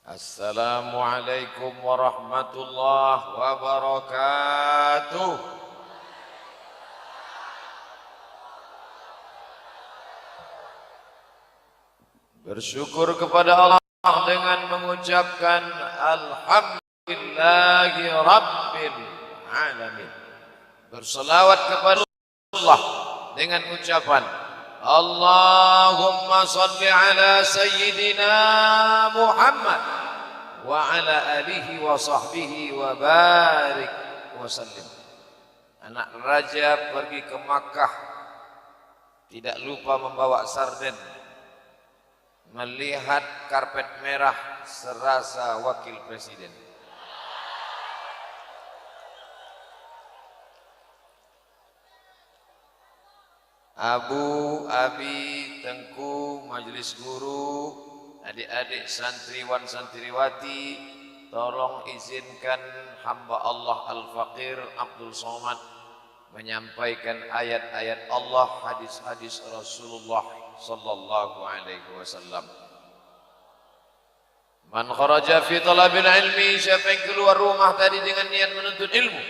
Assalamualaikum warahmatullahi wabarakatuh. Bersyukur kepada Allah dengan mengucapkan Alhamdulillahi Rabbil Alamin. Berselawat kepada Allah dengan ucapan Allahumma salli ala Sayyidina Muhammad wa ala alihi wa sahbihi wa barik wa sallim. Anak raja pergi ke Makkah, tidak lupa membawa sarden. Melihat karpet merah serasa wakil presiden. Abu, Abi, Tengku, majelis guru, adik-adik santriwan santriwati, tolong izinkan hamba Allah Al-Faqir Abdul Somad menyampaikan ayat-ayat Allah, hadis-hadis Rasulullah sallallahu alaihi wasallam. Man kharaja fi talabil ilmi, siapa yang keluar rumah tadi dengan niat menuntut ilmu,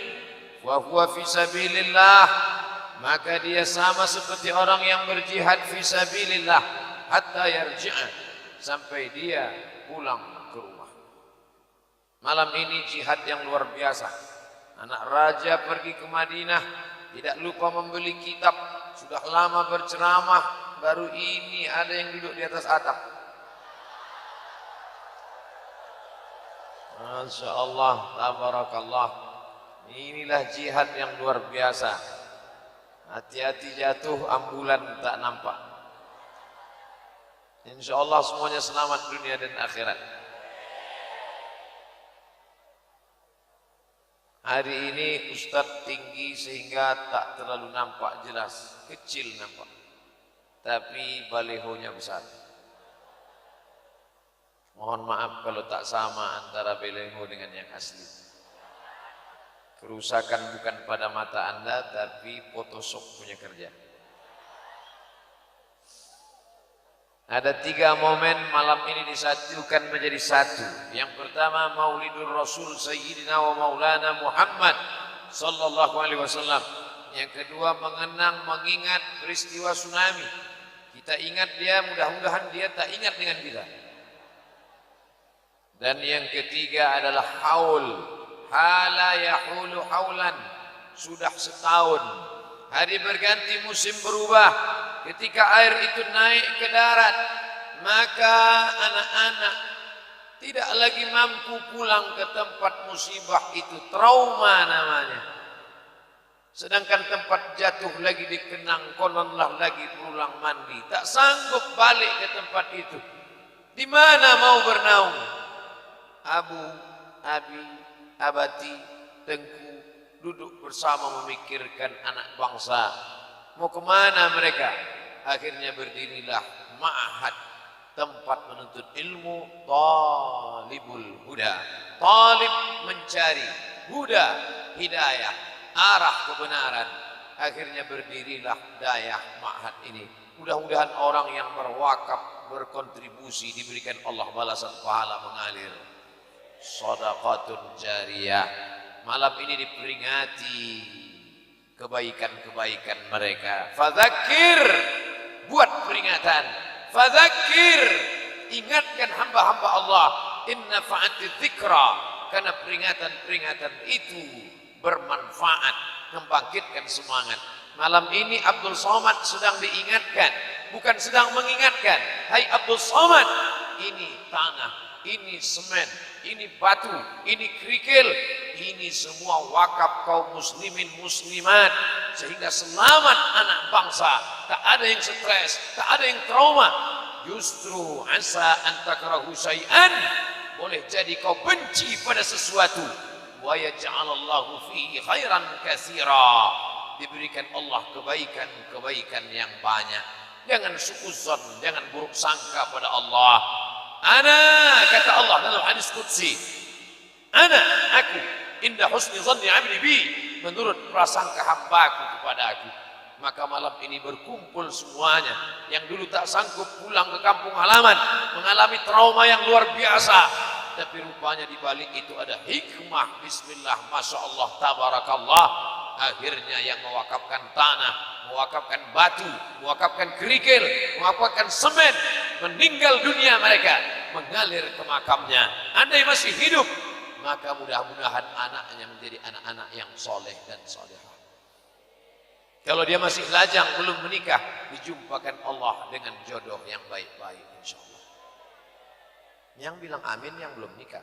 wa huwa fi sabilillah, maka dia sama seperti orang yang berjihad fi sabilillah hatta yarji'a, sampai dia pulang ke rumah. Malam ini jihad yang luar biasa. Anak raja pergi ke Madinah, tidak lupa membeli kitab. Sudah lama berceramah, baru ini ada yang duduk di atas atap. Masya Allah, tabarakallah. Inilah jihad yang luar biasa. Hati-hati jatuh, ambulan tak nampak. Insya Allah semuanya selamat dunia dan akhirat. Hari ini Ustadz tinggi sehingga tak terlalu nampak jelas, kecil nampak, tapi balihonya besar. Mohon maaf kalau tak sama antara baliho dengan yang asli. Kerusakan bukan pada mata Anda, tapi Photoshop punya kerja. Ada 3 momen malam ini disatukan menjadi satu. Yang pertama, Maulidur Rasul Sayyidina wa Maulana Muhammad sallallahu alaihi wasallam. Yang kedua, mengingat peristiwa tsunami. Kita ingat dia, mudah-mudahan dia tak ingat dengan kita. Dan yang ketiga adalah haul. Hala yahulu haulan, sudah setahun. Hari berganti, musim berubah. Ketika air itu naik ke darat, maka anak-anak tidak lagi mampu pulang ke tempat musibah itu. Trauma namanya. Sedangkan tempat jatuh lagi dikenang, kononlah lagi pulang mandi. Tak sanggup balik ke tempat itu. Di mana mau bernaung? Abu, Abi, Abati, Tengku duduk bersama memikirkan anak bangsa. Mau kemana mereka? Akhirnya berdirilah ma'had, tempat menuntut ilmu, talibul huda. Talib mencari huda, hidayah, arah kebenaran. Akhirnya berdirilah dayah ma'had ini. Mudah-mudahan orang yang berwakaf, berkontribusi, diberikan Allah balasan pahala mengalir. Shadaqatun jariyah. Malam ini diperingati kebaikan-kebaikan mereka. Fadzakir, buat peringatan. Fadzakir, ingatkan hamba-hamba Allah. Inna fa'ati dzikra, karena peringatan-peringatan itu bermanfaat, membangkitkan semangat. Malam ini Abdul Somad sedang diingatkan, bukan sedang mengingatkan. Hai Abdul Somad, ini tanah, ini semen, ini batu, ini kerikil, ini semua wakaf kaum muslimin muslimat, sehingga selamat anak bangsa. Tak ada yang stres, tak ada yang trauma. Justru asa an takrahu syai'an, boleh jadi kau benci pada sesuatu, wa yaj'alallahu fihi khairan katsira, diberikan Allah kebaikan-kebaikan yang banyak. Jangan suudzon, jangan buruk sangka pada Allah. Ana, kata Allah dalam hadis qudsi, ana, aku, inda husni zanni abdi bi, menurut prasangka hambaku kepada aku. Maka malam ini berkumpul semuanya yang dulu tak sanggup pulang ke kampung halaman, mengalami trauma yang luar biasa. tapi rupanya di balik itu ada hikmah. Bismillah, masya Allah, tabarakallah. Akhirnya yang mewakafkan tanah, mewakafkan batu, mewakafkan kerikil, mewakafkan semen, meninggal dunia mereka, mengalir ke makamnya. Andai masih hidup, maka mudah-mudahan anaknya menjadi anak-anak yang soleh dan solehah. Kalau dia masih lajang, belum menikah, dijumpakan Allah dengan jodoh yang baik-baik, insya Allah. Yang bilang amin yang belum nikah.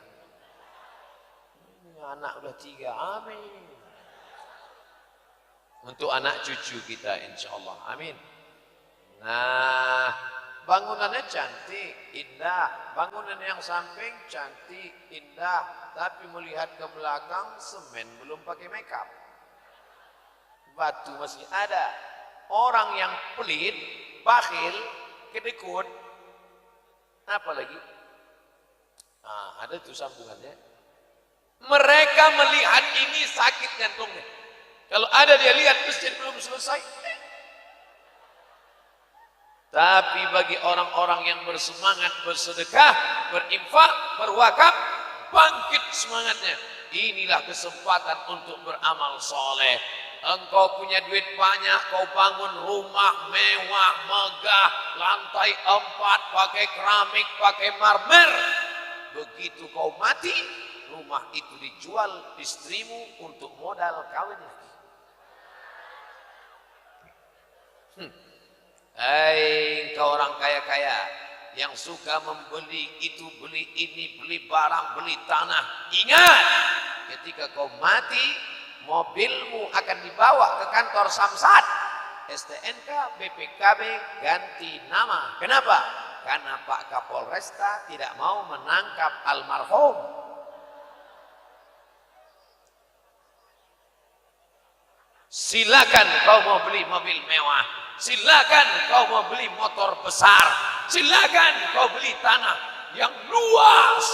Anak udah 3, amin. Untuk anak cucu kita, insya Allah, amin. Nah, bangunannya cantik, indah. Bangunan yang samping cantik, indah. Tapi melihat ke belakang, semen belum pakai makeup. Batu masih ada. Orang yang pelit, bakhil, kedekut, apa lagi? Nah, ada tuh sambungannya. Mereka melihat ini sakit jantungnya. Kalau ada dia lihat masjid belum selesai. Tapi bagi orang-orang yang bersemangat bersedekah, berinfak, berwakaf, bangkit semangatnya. Inilah kesempatan untuk beramal soleh. Engkau punya duit banyak, kau bangun rumah mewah, megah, lantai 4, pakai keramik, pakai marmer. Begitu kau mati, rumah itu dijual istrimu untuk modal kawin lagi. Hai kau orang kaya-kaya yang suka membeli itu, beli ini, beli barang, beli tanah. Ingat, ketika kau mati, mobilmu akan dibawa ke kantor Samsat, STNK, BPKB ganti nama. Kenapa? Karena Pak Kapolresta tidak mau menangkap almarhum. Silakan kau mau beli mobil mewah, silakan kau mau beli motor besar, silakan kau beli tanah yang luas.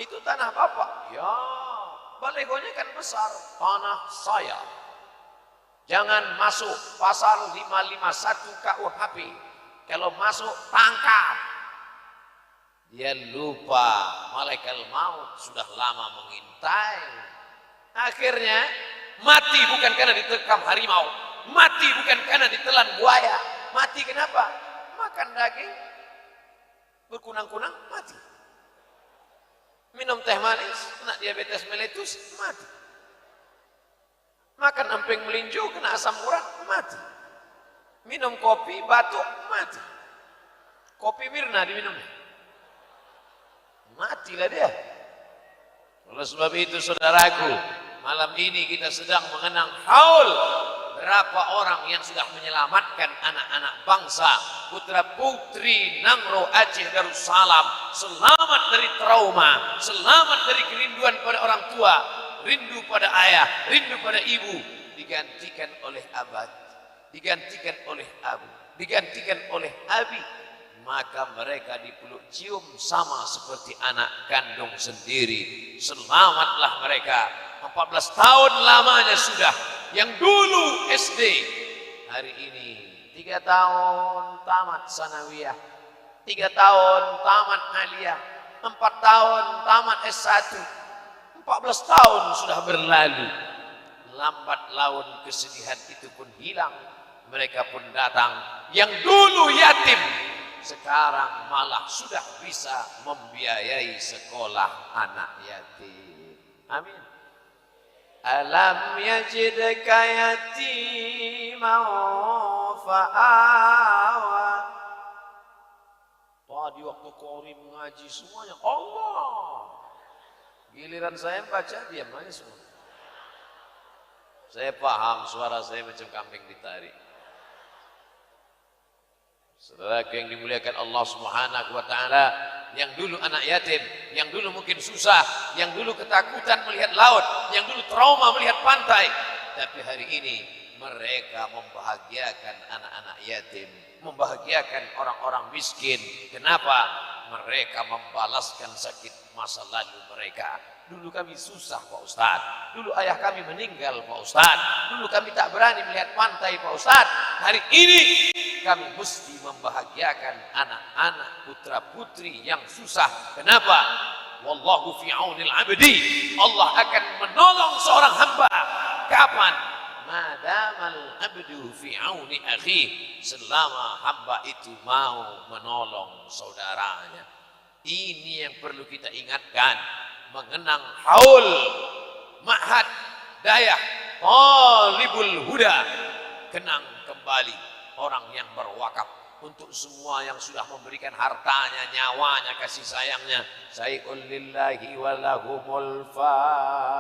Itu tanah Bapak. Ya, balegonya kan besar, tanah saya. Jangan masuk pasal 551 KUHP. Kalau masuk tangkap. Dia lupa malaikat maut sudah lama mengintai. Akhirnya mati bukan karena diterkam harimau, mati bukan karena ditelan buaya. Mati kenapa? Makan daging berkunang-kunang, mati. Minum teh manis, kena diabetes meletus, mati. Makan emping melinjo, kena asam urat, mati. Minum kopi, batuk, mati. Kopi Mirna diminumnya, matilah dia. Oleh sebab itu saudaraku, malam ini kita sedang mengenang haul berapa orang yang sudah menyelamatkan anak-anak bangsa, putra putri Nangro Aceh Darussalam, selamat dari trauma, selamat dari kerinduan pada orang tua, rindu pada ayah, rindu pada ibu, digantikan oleh abad, digantikan oleh abu, digantikan oleh abi. Maka mereka dipeluk cium sama seperti anak kandung sendiri. Selamatlah mereka. 14 tahun lamanya sudah. Yang dulu SD, hari ini 3 tahun tamat sanawiyah, 3 tahun tamat aliyah, 4 tahun tamat S1, 14 tahun sudah berlalu. Lambat laun kesedihan itu pun hilang. Mereka pun datang. Yang dulu yatim, sekarang malah sudah bisa membiayai sekolah anak yatim. Amin. Alam yajidka yatiman fa'awa. Tadi waktu Qori mengaji semuanya Allah. Giliran saya baca diam aja semua. Saya paham suara saya macam kambing ditarik. Saudara yang dimuliakan Allah Subhanahu wa taala, yang dulu anak yatim, yang dulu mungkin susah, yang dulu ketakutan melihat laut, yang dulu trauma melihat pantai, tapi hari ini mereka membahagiakan anak-anak yatim, membahagiakan orang-orang miskin. Kenapa? Mereka membalaskan sakit masa lalu mereka. Dulu kami susah Pak Ustaz, dulu ayah kami meninggal Pak Ustaz, dulu kami tak berani melihat pantai Pak Ustaz. Hari ini kami mesti membahagiakan anak-anak putra putri yang susah. Kenapa? wallahu fi aunil abdi. Allah akan menolong seorang hamba kapan? Madamal abdu fi auni akhi, selama hamba itu mau menolong saudaranya. Ini yang perlu kita ingatkan, mengenang haul ma'had dayah talibul huda. Kenang kembali orang yang berwakaf untuk semua yang sudah memberikan hartanya, nyawanya, kasih sayangnya. Sayyidul lillahi walahumul fatihah.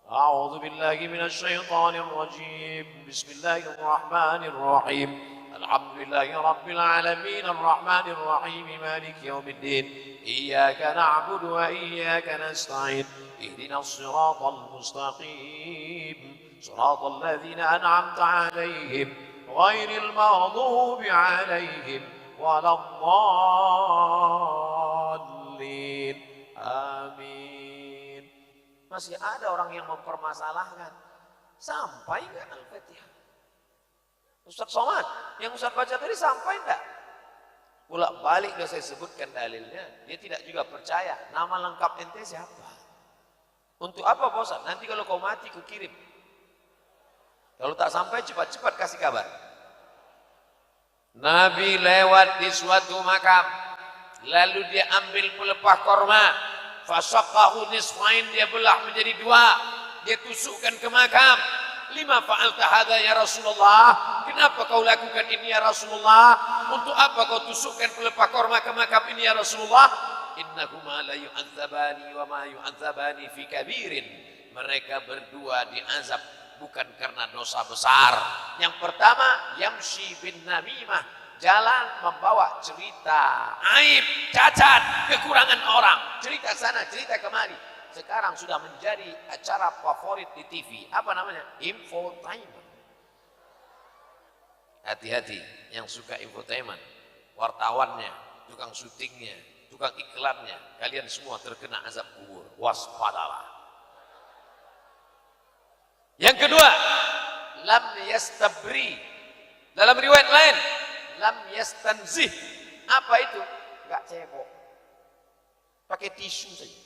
A'udzu billahi minasy syaithanir rajim. Bismillahirrahmanirrahim. Alhamdulillahi rabbil alamin arrahmanir rahim maliki yaumiddin. Iyyaka na'budu wa iyyaka nasta'in. Ihdinas siratal mustaqim. Siratal ladzina an'amta 'alaihim ghairil maghdubi 'alaihim waladdallin. Amin. Masih ada orang yang mempermasalahkan, sampai enggak Al-Fatihah? Ustaz Somad, yang Ustaz baca tadi sampai enggak? Bolak-balik sudah saya sebutkan dalilnya, dia tidak juga percaya. Nama lengkap ente siapa? Untuk apa Pak Ustaz? Nanti kalau kau mati ku kirim. Kalau tak sampai cepat-cepat kasih kabar. Nabi lewat di suatu makam, lalu dia ambil pelepah korma, fasaqahu nisfain, dia belah menjadi dua, dia tusukkan ke makam. Lima fa'alta hadza ya Rasulullah? Kenapa kau lakukan ini ya Rasulullah? Untuk apa kau tusukkan pelepah korma ke makam ini ya Rasulullah? Innahuma la yu'adzabani wa ma yu'adzabani fi kabirin. Mereka berdua diazab bukan karena dosa besar. Yang pertama, yamshi bin namimah, jalan membawa cerita aib, cacat, kekurangan orang, cerita sana, cerita kemari. Sekarang sudah menjadi acara favorit di TV. Apa namanya? Infotainment. Hati-hati yang suka infotainment, wartawannya, tukang syutingnya, tukang iklannya, kalian semua terkena azab kubur. Waspadalah. Yang kedua, lam yastabri. Dalam riwayat lain, lam yastanzih. Apa itu? Enggak cebok. Pakai tisu saja.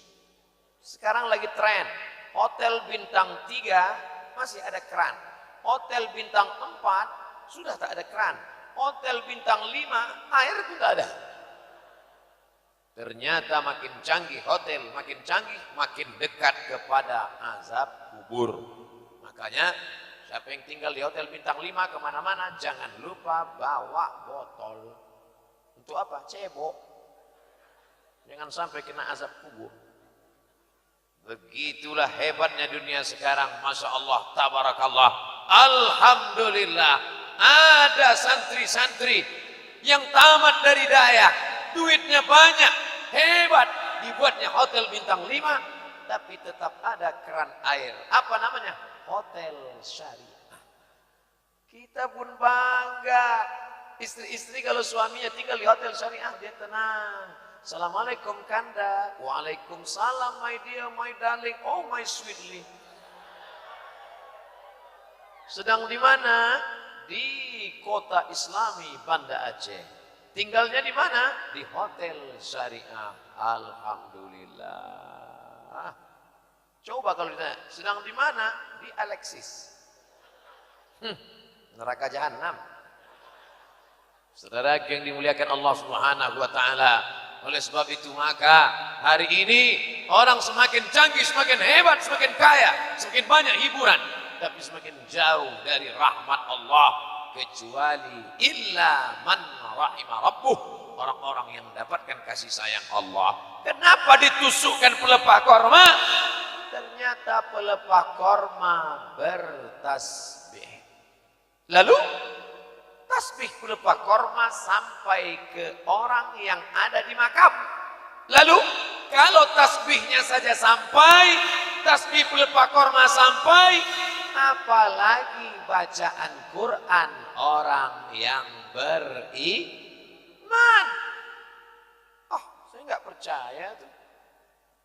Sekarang lagi tren, hotel bintang 3 masih ada keran. Hotel bintang 4 sudah tak ada keran. Hotel bintang 5 air pun tak ada. Ternyata makin canggih hotel, makin canggih, makin dekat kepada azab kubur. Makanya siapa yang tinggal di hotel bintang 5 kemana-mana jangan lupa bawa botol. Untuk apa? Cebok. Jangan sampai kena azab kubur. Begitulah hebatnya dunia sekarang. Masya Allah, tabarakallah, alhamdulillah. Ada santri-santri yang tamat dari daya, duitnya banyak, hebat, dibuatnya hotel bintang 5, tapi tetap ada keran air. Apa namanya? Hotel syariah. Kita pun bangga. Istri-istri kalau suaminya tinggal di hotel syariah, dia tenang. Assalamualaikum Kanda. Waalaikumsalam my dear, my darling, oh my sweetly. Sedang di mana? Di kota Islami Banda Aceh. Tinggalnya di mana? Di hotel syariah. Alhamdulillah. Coba kalau ditanya, sedang di mana? Di Alexis. Neraka jahanam. Saudara yang dimuliakan Allah Subhanahu wa taala. Oleh sebab itu maka hari ini orang semakin canggih, semakin hebat, semakin kaya, semakin banyak hiburan, tapi semakin jauh dari rahmat Allah, kecuali illa man rahima rabbuh, orang-orang yang mendapatkan kasih sayang Allah. Kenapa ditusukkan pelepah korma? Ternyata pelepah korma bertasbih. Lalu tasbih pelepah korma sampai ke orang yang ada di makam. Lalu kalau tasbihnya saja sampai, tasbih pelepah korma sampai, apalagi bacaan Quran orang yang beriman. Oh, saya nggak percaya tuh.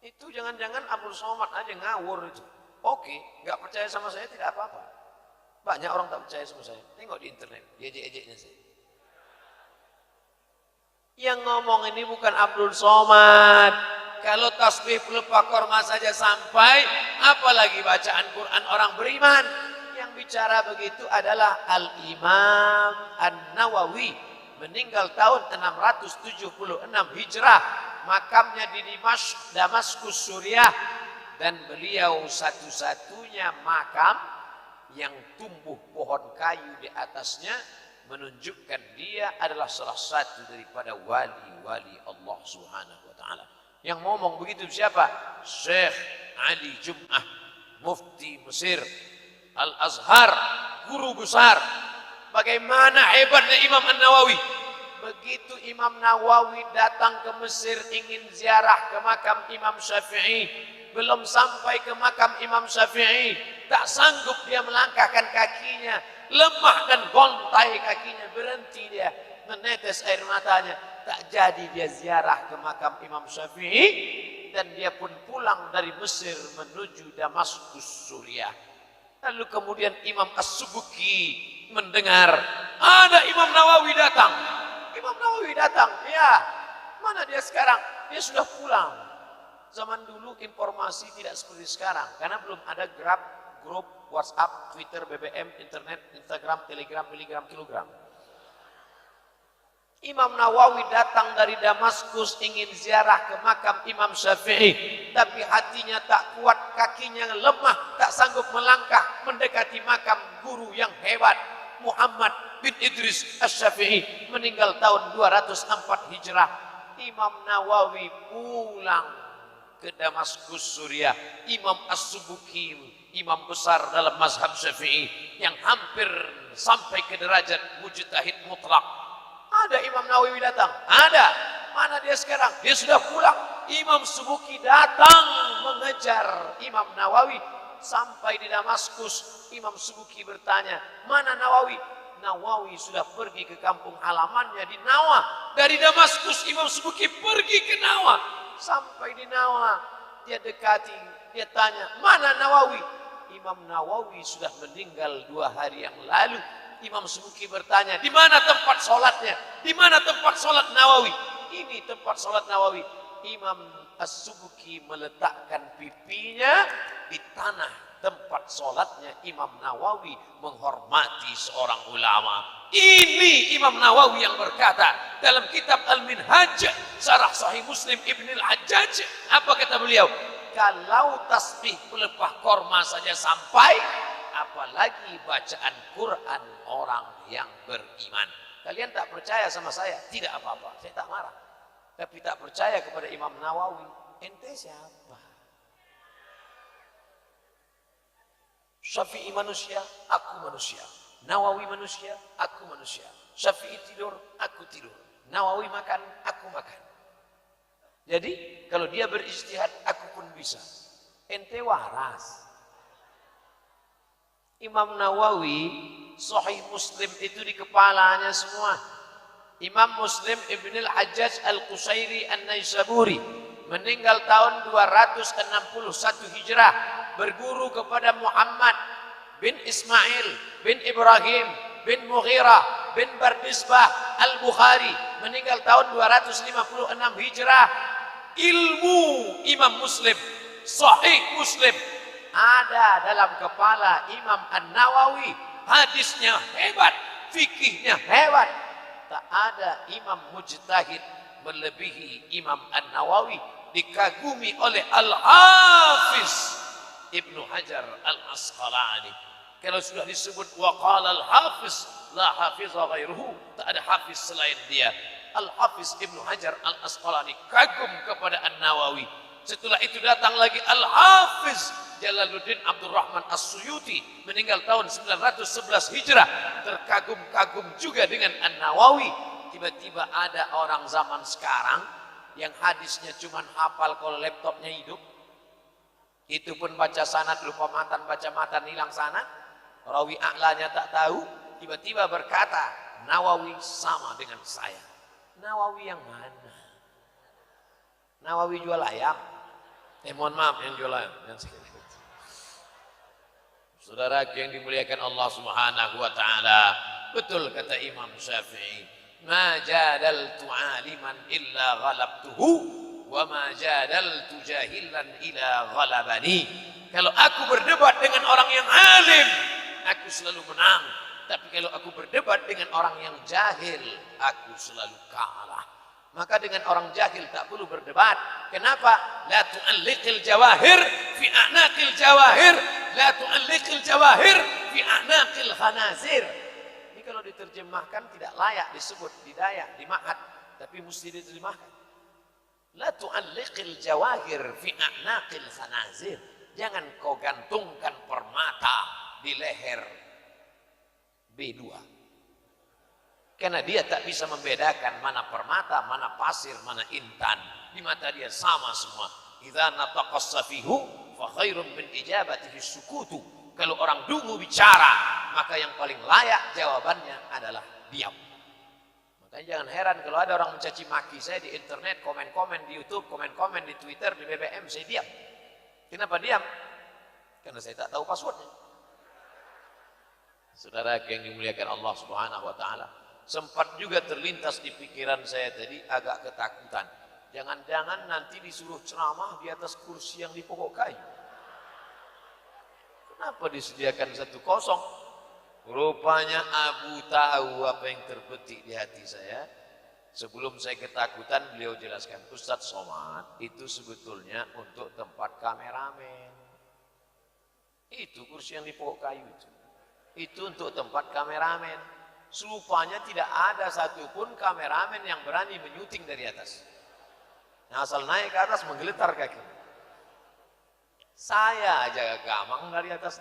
Itu jangan-jangan Abdul Somad aja ngawur itu. Oke, nggak percaya sama saya tidak apa-apa. Banyak orang tak percaya sama saya. Tengok di internet, dia ejek-ejeknya saya. Yang ngomong ini bukan Abdul Somad. Kalau tasbih pelupa korma saja sampai, apalagi bacaan Quran orang beriman. Yang bicara begitu adalah Al-Imam An-Nawawi, meninggal tahun 676 Hijrah, makamnya di Damaskus, Suriah, dan beliau satu-satunya makam yang tumbuh pohon kayu di atasnya, menunjukkan dia adalah salah satu daripada wali-wali Allah Subhanahu wa taala. Yang ngomong begitu siapa? Syekh Ali Jum'ah, mufti Mesir, Al-Azhar, guru besar. Bagaimana hebatnya Imam An-Nawawi. Begitu Imam Nawawi datang ke Mesir ingin ziarah ke makam Imam Syafi'i, belum sampai ke makam Imam Syafi'i, tak sanggup dia melangkahkan kakinya, lemah dan gontai kakinya, berhenti dia, menetes air matanya. Tak jadi dia ziarah ke makam Imam Syafi'i, dan dia pun pulang dari Mesir menuju Damaskus, Suriah. Lalu kemudian Imam As-Subuki mendengar ada Imam Nawawi datang. Imam Nawawi datang, ya. Mana dia sekarang? Dia sudah pulang. Zaman dulu informasi tidak seperti sekarang, karena belum ada Grab, grup, WhatsApp, Twitter, BBM, internet, Instagram, Telegram, miligram, kilogram. Imam Nawawi datang dari Damaskus ingin ziarah ke makam Imam Syafi'i, tapi hatinya tak kuat, kakinya lemah, tak sanggup melangkah mendekati makam guru yang hebat, Muhammad bin Idris Asy-Syafi'i, meninggal tahun 204 Hijrah. Imam Nawawi pulang ke Damaskus, Suriah. Imam As-Subuki, imam besar dalam mazhab Syafi'i yang hampir sampai ke derajat mujtahid mutlak. Ada Imam Nawawi datang? Ada. Mana dia sekarang? Dia sudah pulang. Imam Subuki datang mengejar Imam Nawawi sampai di Damaskus. Imam Subuki bertanya, mana Nawawi? Nawawi sudah pergi ke kampung halamannya di Nawa. Dari Damaskus Imam Subuki pergi ke Nawa. Sampai di Nawa dia dekati, dia tanya, mana Nawawi? Imam Nawawi sudah meninggal 2 hari yang lalu. Imam Subuki bertanya, di mana tempat sholatnya? Di mana tempat sholat Nawawi? Ini tempat sholat Nawawi. Imam As-Subuki meletakkan pipinya di tanah tempat sholatnya Imam Nawawi, menghormati seorang ulama. Ini Imam Nawawi yang berkata dalam kitab Al-Minhaj, Syarah Sahih Muslim Ibn Al-Hajjaj. Apa kata beliau? Kalau tasbih pelepah korma saja sampai, apalagi bacaan Quran orang yang beriman. Kalian tak percaya sama saya? Tidak apa-apa, saya tak marah. Tapi tak percaya kepada Imam Nawawi, ente siapa? Syafi'i manusia, aku manusia. Nawawi manusia, aku manusia. Syafi'i tidur, aku tidur. Nawawi makan, aku makan. Jadi kalau dia berijtihad, aku pun bisa. Ente waras. Imam Nawawi, Sahih Muslim itu di kepalanya semua. Imam Muslim Ibn Al-Hajjaj Al-Qusairi An-Naisaburi, meninggal tahun 261 Hijrah, berguru kepada Muhammad bin Ismail bin Ibrahim bin Mughirah bin Bardisbah Al-Bukhari, meninggal tahun 256 Hijrah. Ilmu Imam Muslim, Sahih Muslim, ada dalam kepala Imam An-Nawawi. Hadisnya hebat, fikihnya hebat. Tak ada imam mujtahid melebihi Imam An-Nawawi. Dikagumi oleh Al-Hafiz Ibnu Hajar Al-Asqalani. Kalau sudah disebut waqala Al-Hafiz la hafiza ghairuhu, tak ada hafiz selain dia. Al-Hafiz Ibnu Hajar Al-Asqalani kagum kepada An-Nawawi. Setelah itu datang lagi Al-Hafiz Jalaluddin Abdurrahman As-Suyuti, meninggal tahun 911 Hijrah, terkagum-kagum juga dengan An-Nawawi. Tiba-tiba ada orang zaman sekarang yang hadisnya cuma hafal kalau laptopnya hidup. Itu pun baca sanad lupa matan, baca matan hilang sanad, rawi a'lanya tak tahu. Tiba-tiba berkata, Nawawi sama dengan saya. Nawawi yang mana? Nawawi jual ayam? Mohon maaf, yang jual ayam. Saudara yang dimuliakan Allah Subhanahu wa taala, betul kata Imam Syafi'i, ma jadaltu aliman illa ghalabtuhu wa ma jadaltu jahilan illa ghalabani. Kalau aku berdebat dengan orang yang alim, aku selalu menang. Tapi kalau aku berdebat dengan orang yang jahil, aku selalu kalah. Maka dengan orang jahil tak perlu berdebat. Kenapa? La tu'alliqil jawahir fi a'naqil jawahir, la tu'alliqil jawahir fi a'naqil khanazir. Ini kalau diterjemahkan tidak layak disebut di Dayak, di Ma'had, tapi mesti diterjemahkan. La tu'alliqil jawahir fi a'naqil khanazir. Jangan kau gantungkan permata di leher B2. Karena dia tak bisa membedakan mana permata, mana pasir, mana intan. Di mata dia sama semua. Idza nataqas safihu fa khairun min ijabatihi sukutu. Kalau orang dungu bicara, maka yang paling layak jawabannya adalah diam. Makanya jangan heran kalau ada orang mencaci maki saya di internet, komen-komen di YouTube, komen-komen di Twitter, di BBM, saya diam. Kenapa diam? Karena saya tak tahu passwordnya. Saudara yang dimuliakan Allah Subhanahu wa taala, sempat juga terlintas di pikiran saya tadi agak ketakutan. Jangan-jangan nanti disuruh ceramah di atas kursi yang di pokok kayu. Kenapa disediakan 1-0? Rupanya Abu tahu apa yang terbetik di hati saya. Sebelum saya ketakutan, beliau jelaskan, Ustadz Somad itu sebetulnya untuk tempat kameramen. Itu kursi yang di pokok kayu itu. Itu untuk tempat kameramen. Rupanya tidak ada satupun kameramen yang berani menyuting dari atas. Yang asal naik ke atas menggeletar kaki. Saya aja gamang dari atas.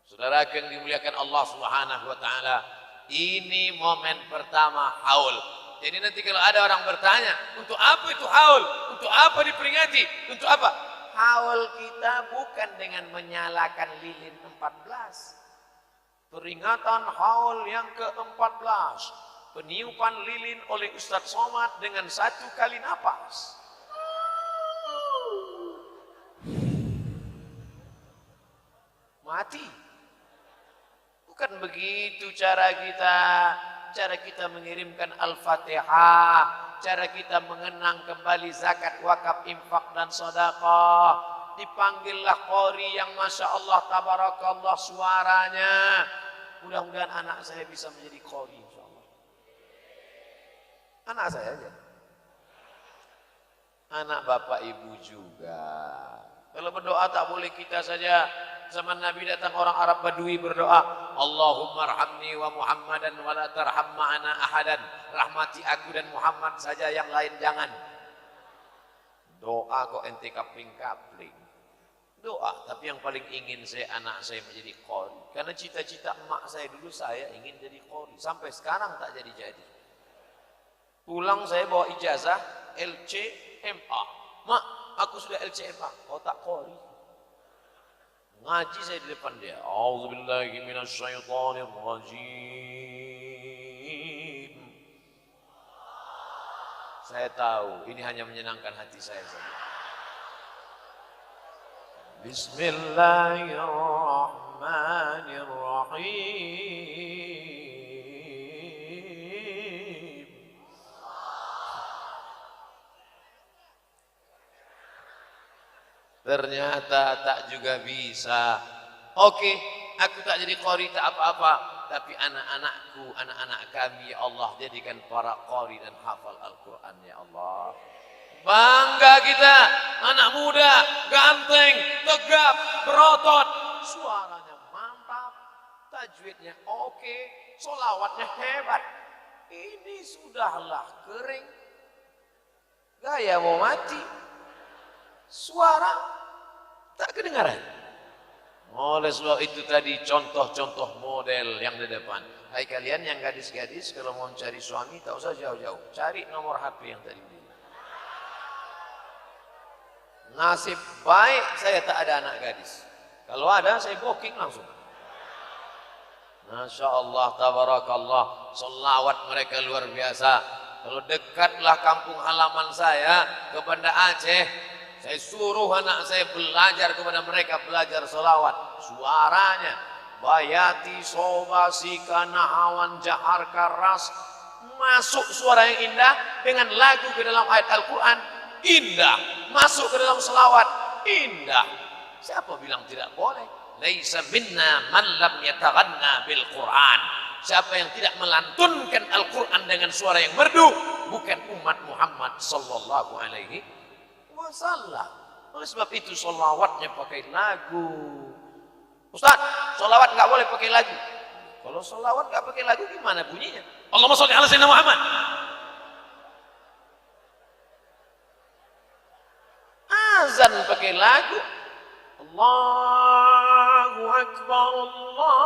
Saudara yang dimuliakan Allah Subhanahu wa taala, ini momen pertama haul. Jadi nanti kalau ada orang bertanya, untuk apa itu haul? Untuk apa diperingati? Untuk apa? Haul kita bukan dengan menyalakan lilin 14. Peringatan haul yang ke-14. Peniupan lilin oleh Ustadz Somad dengan 1 kali napas. Mati. Bukan begitu cara kita mengirimkan Al-Fatihah, cara kita mengenang kembali zakat, wakaf, infak dan sedekah. Dipanggillah qori yang Masya Allah tabarakallah suaranya. Mudah-mudahan anak saya bisa menjadi qori insyaallah. Anak saya aja. Anak bapak ibu juga. Kalau berdoa tak boleh kita saja. Zaman Nabi datang orang Arab Badui berdoa, Allahumma arhamni wa Muhammadan wa la tarham ma'ana ahadan. Rahmati aku dan Muhammad saja, yang lain jangan. Doa kok ente kapling-kapling. Doa, tapi yang paling ingin saya anak saya menjadi qori. Karena cita-cita emak saya dulu, saya ingin jadi qori. Sampai sekarang tak jadi-jadi. Pulang saya bawa ijazah LCMA. Mak, aku sudah LCMA. Kau tak qori. Ngaji saya di depan dia. A'udzubillahi minasyaitonirrajim. Saya tahu ini hanya menyenangkan hati saya saja. Bismillahirrahmanirrahim. Ternyata tak juga bisa. Oke, aku tak jadi qori tak apa-apa, tapi anak-anakku, anak-anak kami ya Allah jadikan para qori dan hafal Al-Quran ya Allah. Bangga kita, anak muda, ganteng, tegap, berotot, suaranya mantap, tajwidnya oke, sholawatnya hebat. Ini sudahlah kering, gaya mau mati, suara tak kedengaran. Oleh sebab itu tadi contoh-contoh model yang di depan. Hai kalian yang gadis-gadis, kalau mau cari suami tak usah jauh-jauh, cari nomor HP yang tadi. Nasib baik saya tak ada anak gadis. Kalau ada saya booking langsung. Masya Allah, tabarakallah, sholawat mereka luar biasa. Kalau dekatlah kampung halaman saya ke Banda Aceh, saya suruh anak saya belajar kepada mereka, belajar sholawat. Suaranya Bayati Sobasi Kanahawan Jahar Karas Masuk suara yang indah dengan lagu ke dalam ayat Al-Quran, indah. Masuk ke dalam selawat, indah. Siapa bilang tidak boleh? Laisa minna man lam yataghanna bil Quran. Siapa yang tidak melantunkan Al-Quran dengan suara yang merdu, bukan umat Muhammad sallallahu alaihi wasallam. Oleh sebab itu sholawatnya pakai lagu. Ustaz, sholawat nggak boleh pakai lagu. Kalau sholawat nggak pakai lagu gimana bunyinya? Allahumma sholli ala sayyidina Muhammad. Azan pakai lagu. Allahu Akbar, Allahu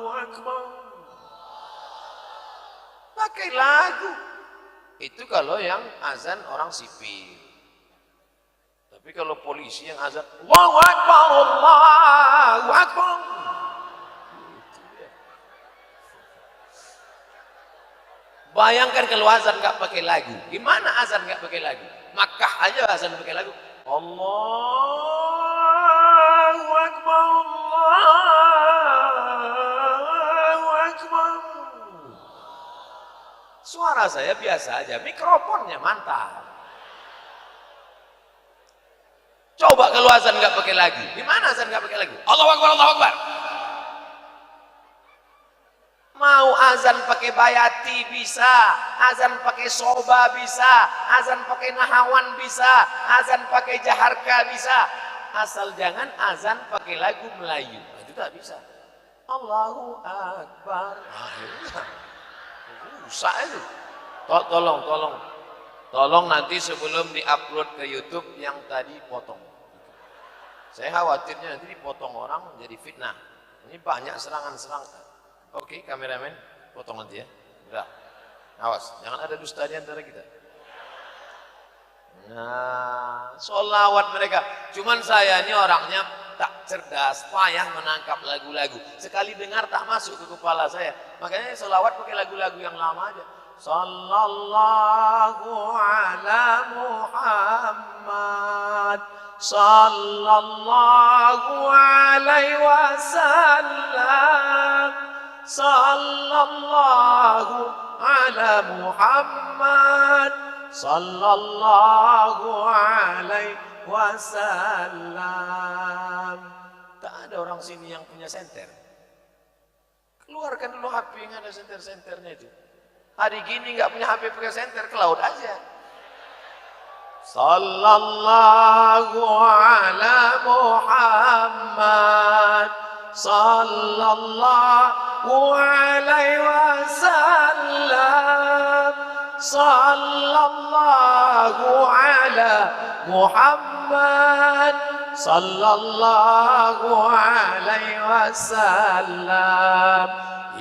Akbar. Pakai lagu. Itu kalau yang azan orang sipil. Tapi kalau polisi yang azan Allahu Akbar, Allahu Akbar. Bayangkan kalau azan nggak pakai lagu. Gimana azan nggak pakai lagu? Makkah aja azan pakai lagu. Allahu Akbar, Allahu Akbar. Suara saya biasa aja, mikrofonnya mantap. Coba kalau azan nggak pakai lagu. Gimana azan nggak pakai lagu? Allahu Akbar, Allahu Akbar. Mau azan pakai bayati bisa, azan pakai soba bisa, azan pakai nahawan bisa, azan pakai jaharka bisa. Asal jangan azan pakai lagu Melayu. Itu tak bisa. Allahu Akbar. Rusak itu. Tolong nanti sebelum diupload ke YouTube yang tadi potong. Saya khawatirnya nanti dipotong orang jadi fitnah. Ini banyak serangan-serangan. Oke, kameramen, potong nanti ya. Udah, awas, jangan ada dusta di antara kita. Nah, sholawat mereka. Cuman saya ini orangnya tak cerdas, payah menangkap lagu-lagu. Sekali dengar tak masuk ke kepala saya. Makanya sholawat pakai lagu-lagu yang lama aja. Sallallahu ala Muhammad, sallallahu alaihi wasallam. Sallallahu ala Muhammad, sallallahu alaihi wasallam. Tak ada orang sini yang punya senter. Keluarkan dulu HP yang ada senter-senternya itu. Hari gini nggak punya HP pakai senter, ke laut aja. Sallallahu ala Muhammad, sallallahu alaihi wasallam. Sallallahu ala Muhammad, sallallahu alaihi wasallam.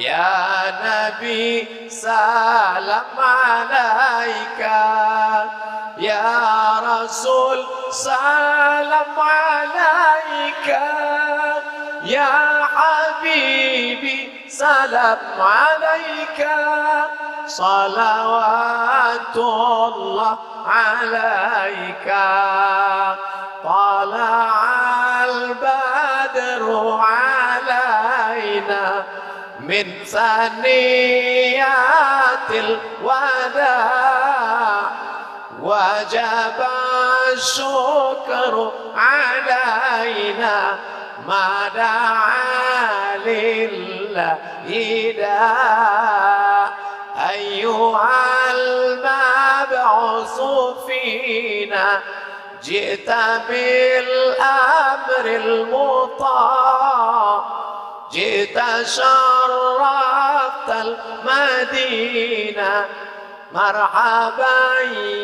Ya Nabi salam alaika, ya Rasul salam alaika, ya Habibi salam alaika, salawatullah alaika. Tala'al badru alaina min saniyatil wada' wajaba syukru alaina ma da'a lillahi da' ayyuhal mab'usu fina ji'ta bil amril muta' جئت شرفت المدينة مرحبا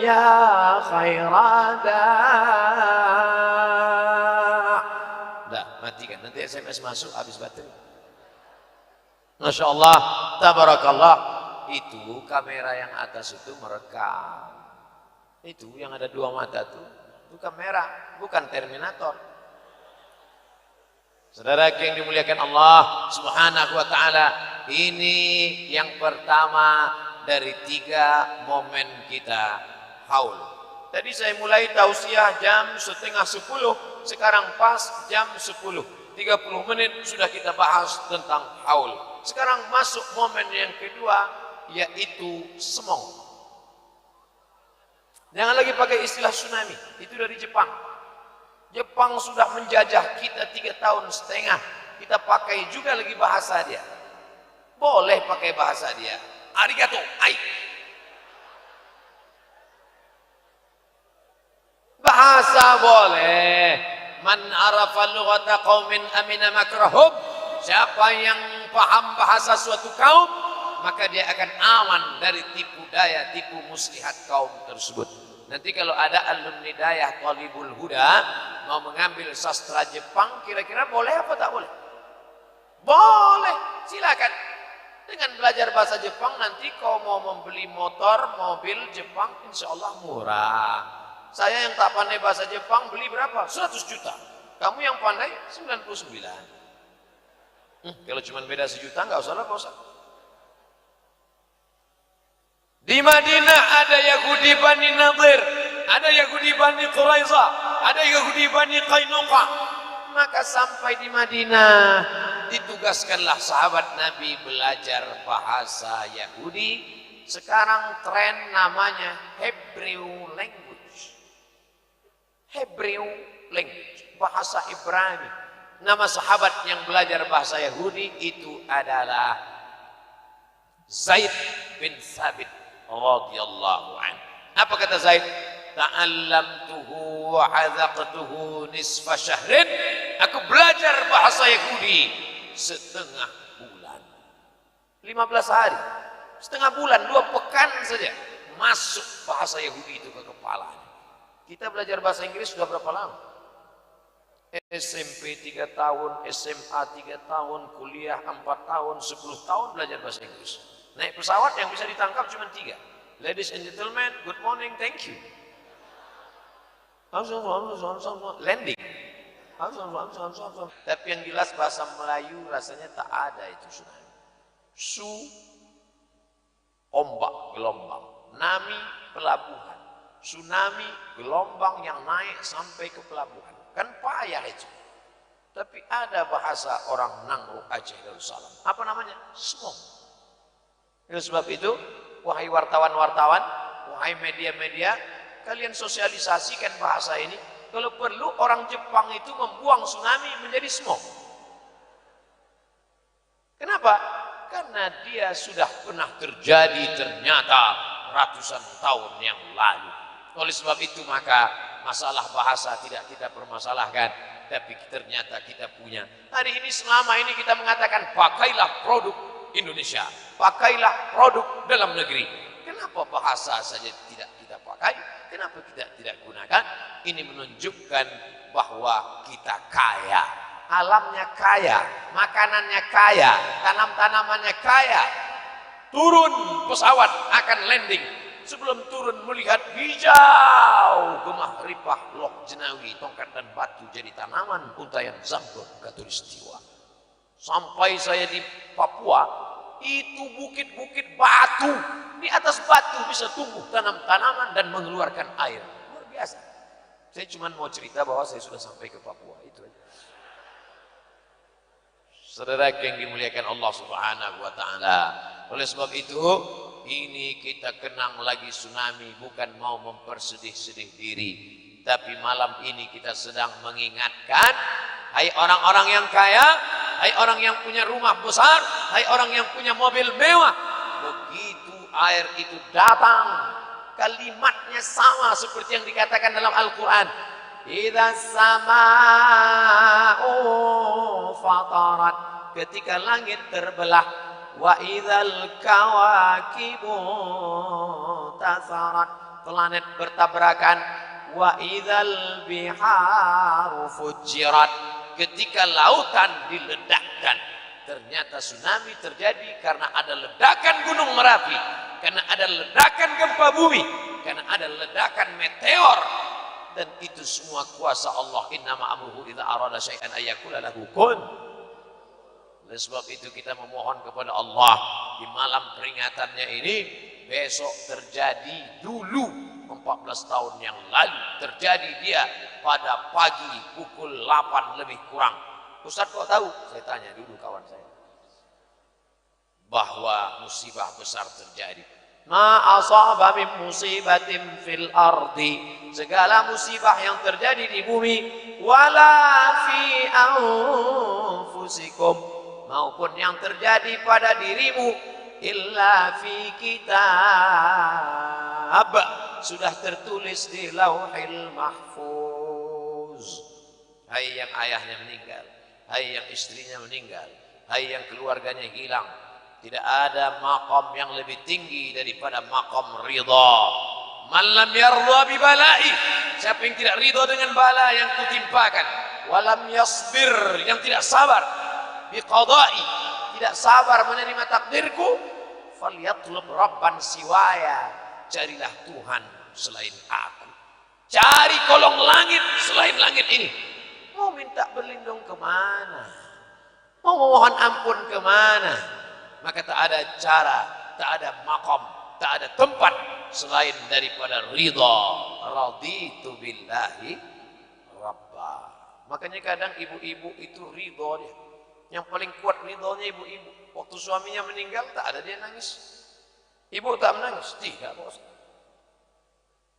يا خير داع. Dah, matikan. Nanti SMS masuk habis baterai. Masya Allah, tabarakallah. Itu kamera yang atas itu merekam. Itu yang ada dua mata itu kamera, bukan Terminator. Saudara yang dimuliakan Allah Subhanahu wa ta'ala, ini yang pertama dari 3 momen kita haul. Tadi saya mulai tausiah jam 9:30, sekarang pas jam 10. 30 menit sudah kita bahas tentang haul. Sekarang masuk momen yang kedua, yaitu semong. Jangan lagi pakai istilah tsunami, itu dari Jepang. Jepang sudah menjajah kita 3 tahun setengah. Kita pakai juga lagi bahasa dia. Boleh pakai bahasa dia. Arigato, ai. Bahasa boleh. Man arafa lughata qaumin amina makrahum. Siapa yang paham bahasa suatu kaum, maka dia akan aman dari tipu daya, tipu muslihat kaum tersebut. Nanti kalau ada alumni dayah Thalibul Huda mau mengambil sastra Jepang, kira-kira boleh apa tak boleh? Boleh, silakan. Dengan belajar bahasa Jepang nanti kau mau membeli motor, mobil Jepang, insya Allah murah. Saya yang tak pandai bahasa Jepang beli berapa? 100 juta. Kamu yang pandai 99. Kalau cuma beda sejuta nggak usah lah, Pak Ustaz. Di Madinah ada Yahudi Bani Nadir, ada Yahudi Bani Quraizah, ada Yahudi Bani Qainuqa. Maka sampai di Madinah ditugaskanlah sahabat Nabi belajar bahasa Yahudi. Sekarang tren namanya Hebrew language. Hebrew language, bahasa Ibrani. Nama sahabat yang belajar bahasa Yahudi itu adalah Zaid bin Thabit radhiyallahu anhu. Apa kata Zaid? Ta'allamtuhu wa 'adhaqtuhu nisfa syahrin. Aku belajar bahasa Yahudi setengah bulan. 15 hari. Setengah bulan, 2 pekan saja masuk bahasa Yahudi itu ke kepalanya. Kita belajar bahasa Inggris sudah berapa lama? SMP 3 tahun, SMA 3 tahun, kuliah 4 tahun, 10 tahun belajar bahasa Inggris. Naik pesawat yang bisa ditangkap cuma 3. Ladies and gentlemen, good morning, thank you. Landing. Tapi yang jelas bahasa Melayu rasanya tak ada itu tsunami. Su, ombak, gelombang. Nami, pelabuhan. Tsunami, gelombang yang naik sampai ke pelabuhan. Kan payah itu. Tapi ada bahasa orang Nangro, Aceh, Darussalam. Apa namanya? Semong. Oleh sebab itu, wahai wartawan-wartawan, wahai media-media, kalian sosialisasikan bahasa ini. Kalau perlu orang Jepang itu membuang tsunami menjadi semong. Kenapa? Karena dia sudah pernah terjadi ternyata ratusan tahun yang lalu. Oleh sebab itu maka masalah bahasa tidak kita permasalahkan, tapi ternyata kita punya. Hari ini selama ini kita mengatakan pakailah produk Indonesia, pakailah produk dalam negeri. Kenapa bahasa saja tidak kita pakai? Kenapa kita tidak gunakan? Ini menunjukkan bahwa kita kaya, alamnya kaya, makanannya kaya, tanam-tanamannya kaya. Turun pesawat akan landing, sebelum turun melihat hijau gemah ripah lok jenawi, tongkat dan batu jadi tanaman untayan Zambon Katulistiwa. Sampai saya di Papua, itu bukit-bukit batu, di atas batu bisa tumbuh tanam-tanaman dan mengeluarkan air. Luar biasa. Saya cuma mau cerita bahwa saya sudah sampai ke Papua, itu aja. Saudara yang dimuliakan Allah Subhanahu wa taala. Oleh sebab itu, ini kita kenang lagi tsunami, bukan mau mempersedih-sedih diri, tapi malam ini kita sedang mengingatkan, hai orang-orang yang kaya, hai orang yang punya rumah besar, hai orang yang punya mobil mewah, begitu air itu datang, kalimatnya sama seperti yang dikatakan dalam Al-Quran. Idza sama'u fatarat, ketika langit terbelah, wa idzal kawakibu tasarat, planet bertabrakan, wa idzal biharu fujirat, ketika lautan diledakkan. Ternyata tsunami terjadi karena ada ledakan gunung Merapi, karena ada ledakan gempa bumi, karena ada ledakan meteor. Dan itu semua kuasa Allah. Innama amruhu idza arada syai'an ayyakula lahu kun. Oleh sebab itu kita memohon kepada Allah di malam peringatannya ini, besok terjadi dulu 14 tahun yang lalu, terjadi dia pada pagi pukul 8 lebih kurang. Ustaz kok tahu? Saya tanya dulu kawan saya. bahwa musibah besar terjadi. Ma asaba min musibatin fil ardi, segala musibah yang terjadi di bumi, wala fi anfusikum, maupun yang terjadi pada dirimu, illa fi kitab, sudah tertulis di Lauhil Mahfuz. Hai yang ayahnya meninggal, hai yang istrinya meninggal, hai yang keluarganya hilang, tidak ada maqam yang lebih tinggi daripada maqam ridha. Man lam yarda bi bala'i, siapa yang tidak ridha dengan bala yang kutimpakan, walam yasbir, yang tidak sabar, bi qada'i, tidak sabar menerima takdirku, falyatlub rabban siwaya, carilah Tuhan selain aku, cari kolong langit selain langit ini. Mau minta berlindung kemana? Mau memohon ampun kemana? Maka tak ada cara, tak ada makom, tak ada tempat selain daripada ridha. Raditu billahi rabba. Makanya kadang ibu-ibu itu ridha dia. Yang paling kuat ridhonya ibu-ibu. Waktu suaminya meninggal tak ada dia nangis. Ibu tak menangis? Tidak, bos.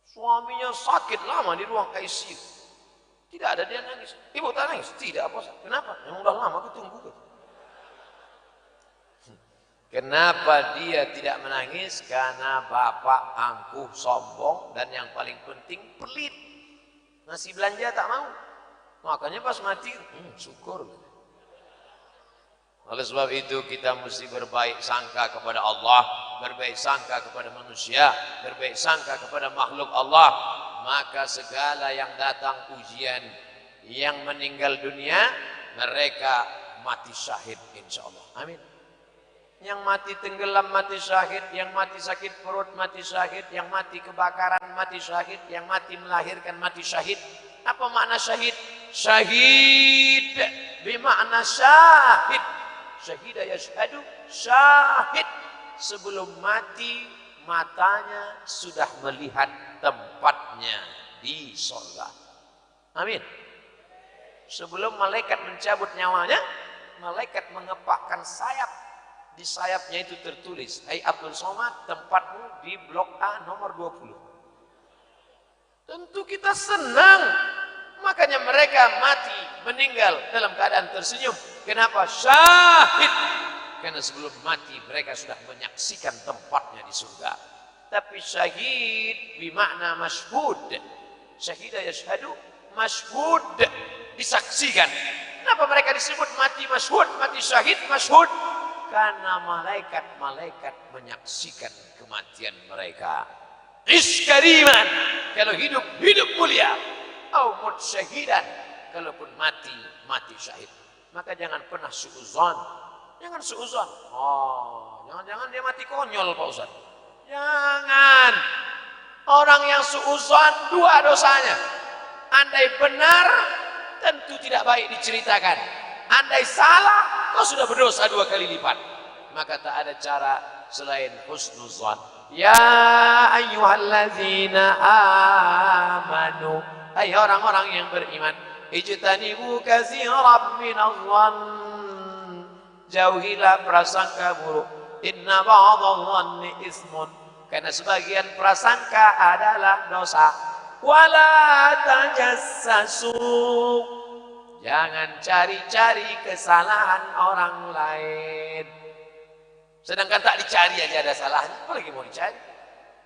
Suaminya sakit lama di ruang ICU. Tidak ada dia nangis. Ibu tak nangis? Tidak, bos. Kenapa? Yang udah lama aku tunggu. Kenapa dia tidak menangis? Karena bapak angkuh, sombong, dan yang paling penting pelit. Ngasih belanja tak mau. Makanya pas mati, syukur. Oleh sebab itu kita mesti berbaik sangka kepada Allah, berbaik sangka kepada manusia, berbaik sangka kepada makhluk Allah. Maka segala yang datang ujian, yang meninggal dunia, mereka mati syahid insya Allah. Amin. Yang mati tenggelam mati syahid, yang mati sakit perut mati syahid, yang mati kebakaran mati syahid, yang mati melahirkan mati syahid. Apa makna syahid? Syahid bermakna syahid. Syahidah yashhadu, syahid. Sebelum mati matanya sudah melihat tempatnya di surga. Amin. Sebelum malaikat mencabut nyawanya, malaikat mengepakkan sayap. Di sayapnya itu tertulis, hai Abdul Somad, tempatmu di blok A nomor 20. Tentu kita senang. Makanya mereka mati, meninggal dalam keadaan tersenyum. Kenapa? Syahid. Karena sebelum mati mereka sudah menyaksikan tempatnya di surga. Tapi syahid bermakna masyhud. Syahidah yashhadu, masyhud, disaksikan. Kenapa mereka disebut mati masyhud, mati syahid masyhud? Karena malaikat-malaikat menyaksikan kematian mereka. Iskariman, kalau hidup, hidup mulia. Au mut syahidan, kalaupun mati, mati syahid. Maka jangan pernah suuzon. Jangan suuzon. Oh, jangan-jangan dia mati konyol Pak Ustaz. Jangan. Orang yang suuzon dua dosanya. Andai benar, tentu tidak baik diceritakan. Andai salah, kau sudah berdosa 2 kali lipat. Maka tak ada cara selain husnuzan. Ya ayyuhallazina amanu, hai orang-orang yang beriman, ijtanibu katsiran minadh-dhann, jauhilah prasangka buruk. Inna ba'dadh-dhanni ismun, karena sebagian prasangka adalah dosa. Wala tajassasu, jangan cari-cari kesalahan orang lain. Sedangkan tak dicari aja ada salahnya, apalagi mau dicari.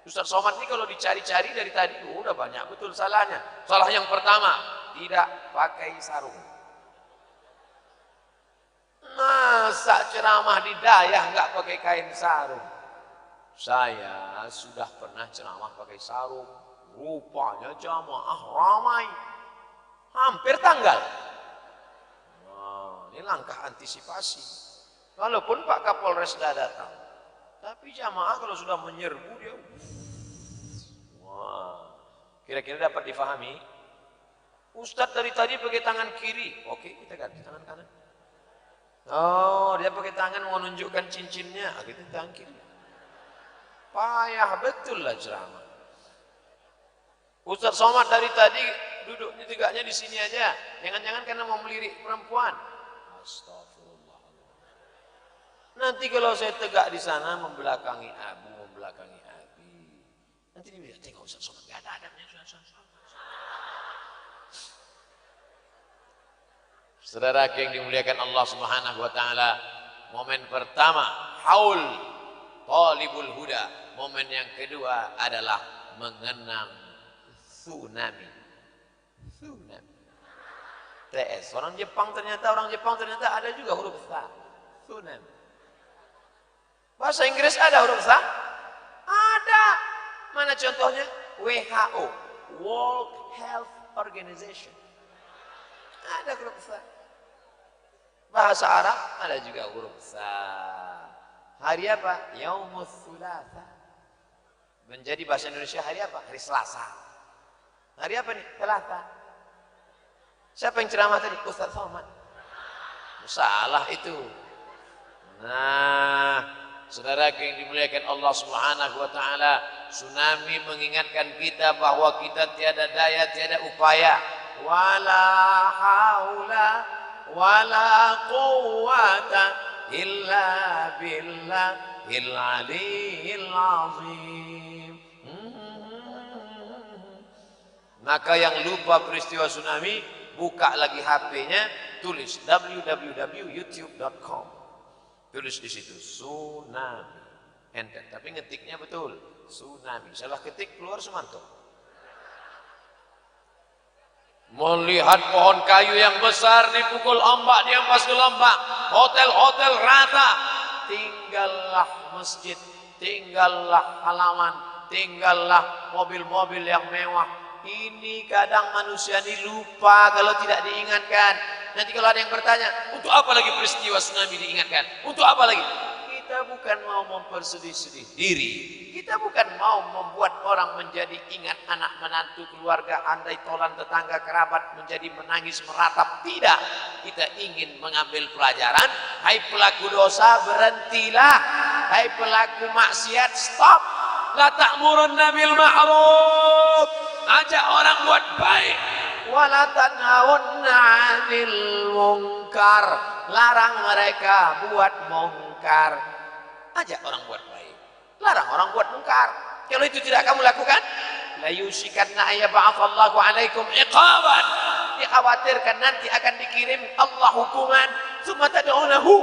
Ustaz Somad ini kalau dicari-cari dari tadi, udah banyak betul salahnya. Salah yang pertama, tidak pakai sarung. Masa ceramah di Dayah nggak pakai kain sarung? Saya sudah pernah ceramah pakai sarung. Rupanya jamaah ramai, hampir tanggal. Nah, ini langkah antisipasi. Walaupun Pak Kapolres sudah datang, tapi jamaah kalau sudah menyerbu dia, wah, kira-kira dapat difahami. Ustadz dari tadi pakai tangan kiri, oke kita ganti tangan kanan. Oh, dia pakai tangan mau menunjukkan cincinnya, kita tangan kiri. Payah betul lah ceramah. Ustadz Somad dari tadi duduknya tegaknya di sini aja, jangan-jangan karena mau melirik perempuan. Astagfirullah. Nah Nanti kalau saya tegak di sana membelakangi Abu, membelakangi Abi. Nanti dia bilang, tengok Ustaz Somad, gak ada adabnya. Saudara yang dimuliakan Allah Subhanahu wa taala, momen pertama haul talibul huda, momen yang kedua adalah mengenang tsunami. TS, orang Jepang ternyata ada juga huruf sa. Tsunami. Bahasa Inggris ada huruf sa? Ada. Mana contohnya? WHO, World Health Organization. Ada huruf sa. Bahasa Arab ada juga huruf sa. Hari apa? Yaumus Thulatsa. Menjadi bahasa Indonesia hari apa? Hari Selasa. Hari apa nih? Selasa. Siapa yang ceramah tadi? Ustaz Somad. Salah itu. Nah, saudara yang dimuliakan Allah Subhanahu wa taala, tsunami mengingatkan kita bahwa kita tiada daya, tiada upaya. Wala haula wala quwwata illa billahil aliyil azim. Maka yang lupa peristiwa tsunami, buka lagi HP-nya, tulis www.youtube.com. Tulis di situ tsunami. Enter, tapi ngetiknya betul, tsunami. Salah ketik keluar Sumanto. Melihat pohon kayu yang besar dipukul ombak, dihempas gelombang, hotel-hotel rata, tinggallah masjid, tinggallah halaman, tinggallah mobil-mobil yang mewah. Ini kadang manusia ini lupa kalau tidak diingatkan. Nanti kalau ada yang bertanya, untuk apa lagi peristiwa tsunami diingatkan? Untuk apa lagi? Kita bukan mau mempersedih-sedih diri. Kita bukan mau membuat orang menjadi ingat anak menantu keluarga, andai tolan tetangga kerabat menjadi menangis meratap. Tidak. Kita ingin mengambil pelajaran. Hai pelaku dosa, berhentilah. Hai pelaku maksiat, stop. La ta'murunna bil ma'ruf. Ajak orang buat baik. Wala tanhaunna 'anil munkar. Larang mereka buat mungkar. Ajak orang buat baik, larang orang buat mungkar. Kalau itu tidak kamu lakukan, la yusikanna ayyab'atsallahu 'alaikum iqaban. Dikhawatirkan nanti akan dikirim Allah hukuman. Tsumma tad'unahu,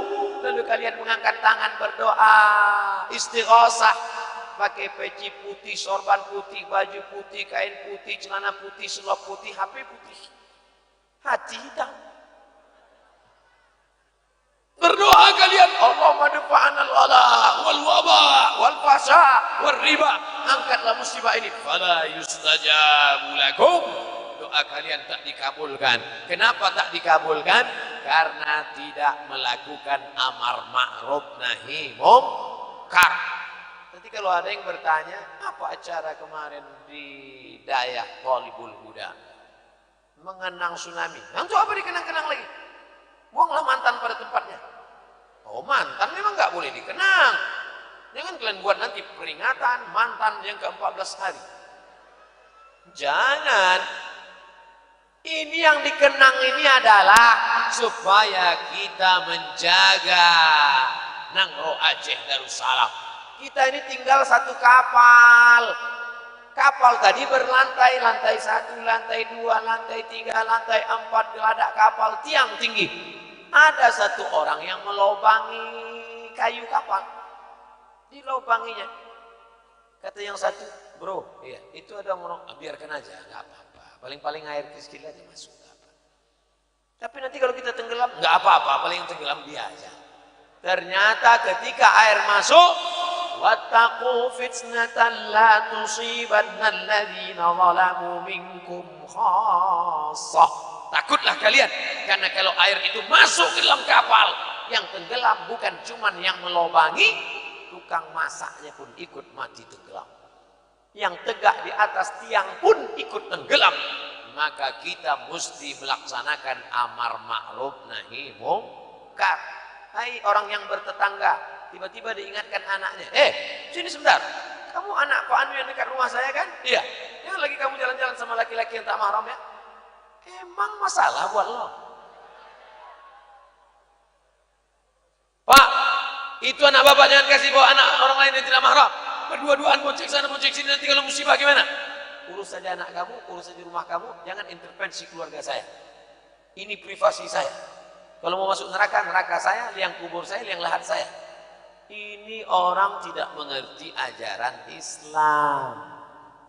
lalu kalian mengangkat tangan berdoa istighosah, pakai peci putih, sorban putih, baju putih, kain putih, celana putih, selop putih, HP putih, hati hitam. Berdoa kalian, Allahumma dafa'anal wala wal waba wal fasa wal riba. Angkatlah musibah ini. Fala yustajabu lakum. Doa kalian tak dikabulkan. Kenapa tak dikabulkan? Karena tidak melakukan amar ma'ruf nahi munkar. Nanti kalau ada yang bertanya, apa acara kemarin di Dayak Talibul Huda? Mengenang tsunami. Untuk apa dikenang-kenang lagi? Buanglah mantan pada tempatnya. Oh, mantan memang nggak boleh dikenang. Jangan kalian buat nanti peringatan mantan yang ke-14 hari. Jangan. Ini yang dikenang ini adalah supaya kita menjaga Nangro Aceh Darussalam. Kita ini tinggal satu kapal. Kapal tadi berlantai, lantai 1, lantai 2, lantai 3, lantai 4, geladak kapal, tiang tinggi. Ada satu orang yang melobangi kayu kapal. Dilobanginya. Kata yang satu, bro, iya, itu ada orang, biarkan aja, nggak apa-apa. Paling-paling air kecil aja masuk. Tapi nanti kalau kita tenggelam, nggak apa-apa, paling tenggelam dia aja. Ternyata ketika air masuk, wattaqu fitnatan la tusibanna alladhina zalamu minkum khassah. Takutlah kalian, karena kalau air itu masuk ke dalam kapal, yang tenggelam bukan cuma yang melobangi, tukang masaknya pun ikut mati tenggelam. Yang tegak di atas tiang pun ikut tenggelam. Maka kita mesti melaksanakan amar ma'ruf nahi munkar. Hai orang yang bertetangga, tiba-tiba diingatkan anaknya, sini sebentar, kamu anak Pak Anu yang dekat rumah saya kan? Iya. Jangan lagi kamu jalan-jalan sama laki-laki yang tak mahram ya. Emang masalah buat lo? Pak, Itu anak bapak jangan kasih bawa anak orang lain yang tidak mahram. Berdua-duaan bonceng sana bonceng sini, nanti kalau musibah gimana? Urus saja anak kamu, urus saja rumah kamu, jangan intervensi keluarga saya. Ini privasi saya. Kalau mau masuk neraka, neraka saya, liang kubur saya, liang lahat saya. Ini orang tidak mengerti ajaran Islam.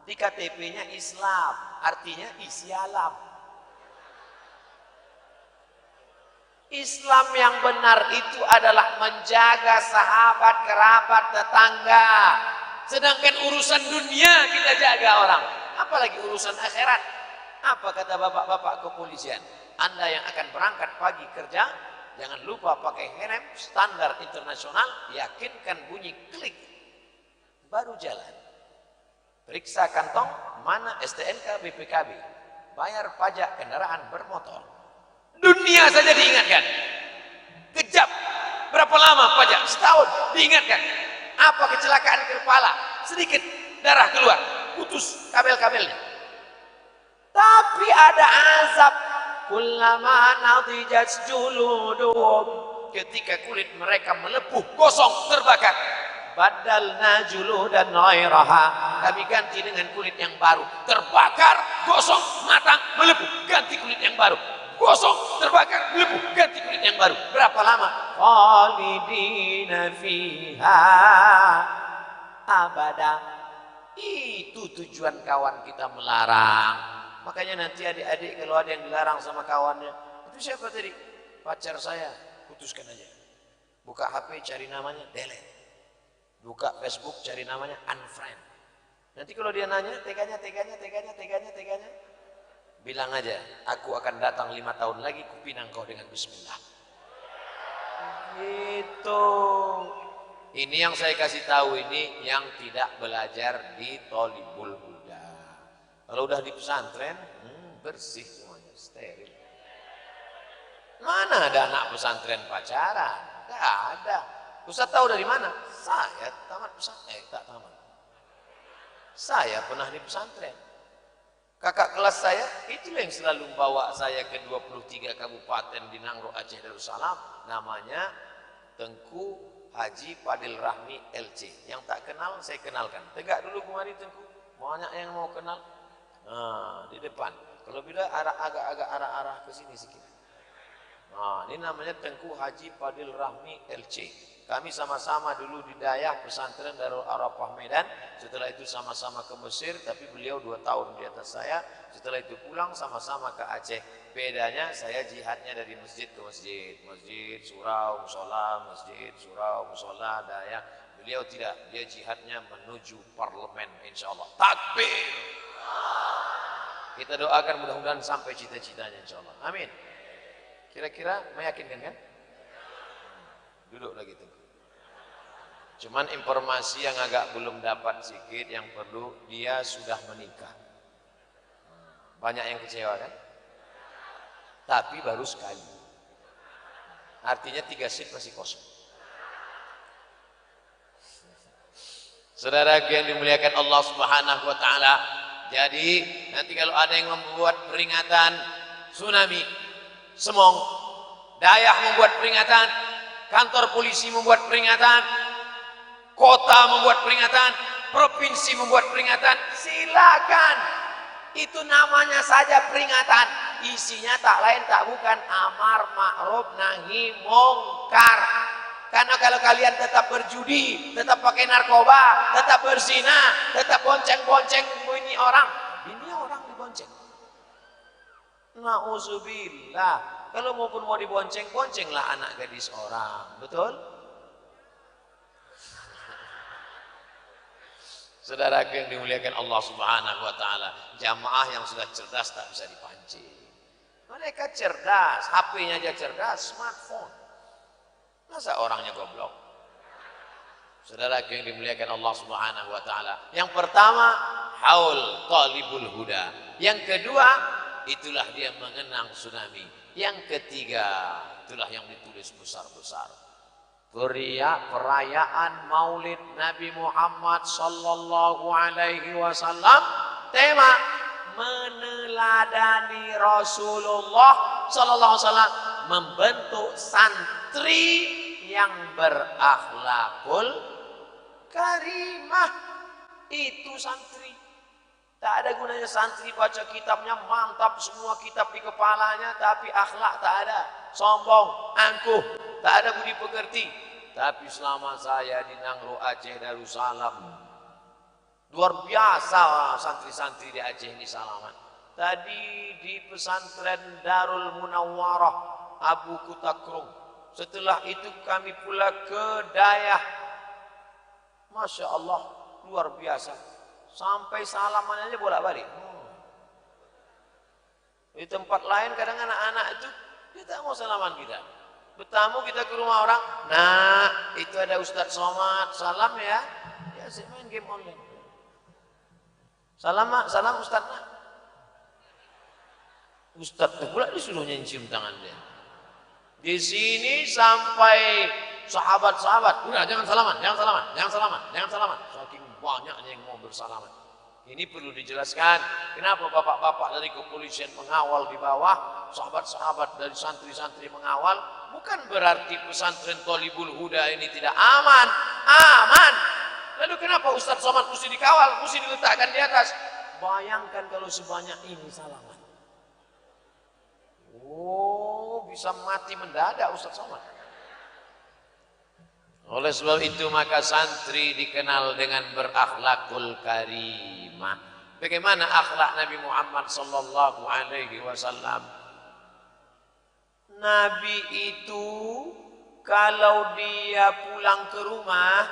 Di KTP-nya Islam, artinya isi alam. Islam yang benar itu adalah menjaga sahabat, kerabat, tetangga. Sedangkan urusan dunia kita jaga orang. Apalagi urusan akhirat. Apa kata bapak-bapak kepolisian? Anda yang akan berangkat pagi kerja, jangan lupa pakai helm standar internasional, yakinkan bunyi klik, baru jalan. Periksa kantong, mana STNK BPKB, bayar pajak kendaraan bermotor. Dunia saja diingatkan. Kejap, berapa lama pajak? Setahun diingatkan. Apa kecelakaan kepala? Sedikit darah keluar, putus kabel-kabelnya. Tapi ada azab. Kullama nadijat juluduhum, ketika kulit mereka melepuh, gosong, terbakar. Badalna juludan ghairaha, kami ganti dengan kulit yang baru. Terbakar, gosong, matang, melepuh, ganti kulit yang baru. Gosong, terbakar, melepuh, ganti kulit yang baru. Berapa lama? Khalidina fiha abada. Itu tujuan kawan kita melarang. Makanya nanti adik-adik kalau ada yang dilarang sama kawannya, itu siapa tadi? Pacar saya, putuskan aja. Buka HP cari namanya, delete. Buka Facebook cari namanya, unfriend. Nanti kalau dia nanya, teganya, bilang aja, aku akan datang 5 tahun lagi, kupinang kau dengan bismillah. Gitu. Ini yang saya kasih tahu, ini yang tidak belajar di Thalibul Huda. Kalau udah di pesantren, bersih semuanya, steril. Mana ada anak pesantren pacaran? Gak ada. Ustaz tahu dari mana? Saya tamat pesantren, tak tamat. Saya pernah di pesantren. Kakak kelas saya, itulah yang selalu bawa saya ke 23 kabupaten di Nangro, Aceh, Darussalam. Namanya Tengku Haji Fadil Rahmi LC. Yang tak kenal, saya kenalkan. Tegak dulu kemari Tengku. Banyak yang mau kenal. Nah, di depan. Kalau bila agak-agak arah-arah ke sini sedikit. Nah, ini namanya Tengku Haji Fadil Rahmi LC. Kami sama-sama dulu di Dayah pesantren Darul Arafah Medan. Setelah itu sama-sama ke Mesir, tapi beliau 2 tahun di atas saya. Setelah itu pulang sama-sama ke Aceh. Bedanya saya jihadnya dari masjid ke masjid. Masjid, surau, musola, masjid, surau, musola, Dayah. Beliau tidak, dia jihadnya menuju parlemen insyaallah. Takbir. Kita doakan mudah-mudahan sampai cita-citanya insyaallah. Amin. Kira-kira meyakinkan kan? Duduk lagi tuh. Cuman informasi yang agak belum dapat sedikit, yang perlu, dia sudah menikah. Banyak yang kecewa kan? Tapi baru sekali. Artinya 3 seat masih kosong. Saudara yang dimuliakan Allah Subhanahu wa taala, jadi nanti kalau ada yang membuat peringatan tsunami, Semong, Dayah membuat peringatan, kantor polisi membuat peringatan, kota membuat peringatan, provinsi membuat peringatan, silakan. Itu namanya saja peringatan. Isinya tak lain tak bukan amar ma'ruf nahi mungkar. Karena kalau kalian tetap berjudi, tetap pakai narkoba, tetap berzina, tetap bonceng-bonceng bini orang dibonceng. Nauzubillah. Kalau maupun mau dibonceng, boncenglah anak gadis orang. Betul? Saudara yang dimuliakan Allah Subhanahu wa taala, jamaah yang sudah cerdas tak bisa dipancing. Mereka cerdas, HP-nya aja cerdas, smartphone. Masa orangnya goblok? Saudara yang dimuliakan Allah Subhanahu wa taala. Yang pertama, haul talibul huda. Yang kedua, itulah dia mengenang tsunami. Yang ketiga, itulah yang ditulis besar-besar. Perayaan Maulid Nabi Muhammad sallallahu alaihi wasallam. Tema meneladani Rasulullah sallallahu alaihi wasallam, membentuk santri yang berakhlakul karimah. Itu santri. Tak ada gunanya santri baca kitabnya mantap, semua kitab di kepalanya, tapi akhlak tak ada. Sombong, angkuh, tak ada budi pekerti. Tapi selama saya di Nangro Aceh Darussalam, luar biasa santri-santri di Aceh ini salaman. Tadi di pesantren Darul Munawwarah Abu Kutakrung. Setelah itu kami pula ke Dayah. Masya Allah, luar biasa. Sampai salaman aja bolak-balik. Di tempat lain kadang anak-anak itu dia tak mau salaman kita. Bertamu kita ke rumah orang, nah itu ada Ustadz Somad, salam ya. Ya saya main game online. Salam mak, salam Ustadz mak. Ustadz itu pula disuruh nyium tangan dia. Di sini sampai sahabat-sahabat, udah jangan salaman, jangan salaman, jangan salaman, jangan salaman. Saking banyaknya yang mau bersalaman. Ini perlu dijelaskan kenapa bapak-bapak dari kepolisian mengawal di bawah, sahabat-sahabat dari santri-santri mengawal. Bukan berarti pesantren Thalibul Huda ini tidak aman, aman. Lalu kenapa Ustadz Somad mesti dikawal, mesti diletakkan di atas? Bayangkan kalau sebanyak ini salaman. Oh, bisa mati mendadak Ustadz Somad. Oleh sebab itu maka santri dikenal dengan berakhlakul karimah. Bagaimana akhlak Nabi Muhammad sallallahu alaihi wasallam? Nabi itu kalau dia pulang ke rumah,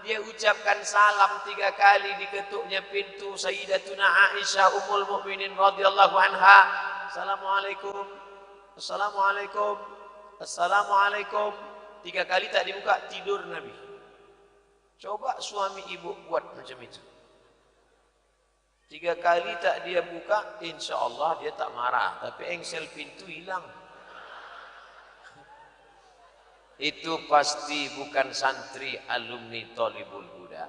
dia ucapkan salam 3 kali, diketuknya pintu Sayyidatuna Aisyah Ummul Mukminin radhiyallahu anha. Assalamualaikum, assalamualaikum, assalamualaikum. 3 kali tak dibuka, tidur Nabi. Coba suami ibu buat macam itu. 3 kali tak dia buka, insya Allah dia tak marah, tapi engsel pintu hilang. Itu pasti bukan santri alumni Thalibul Huda.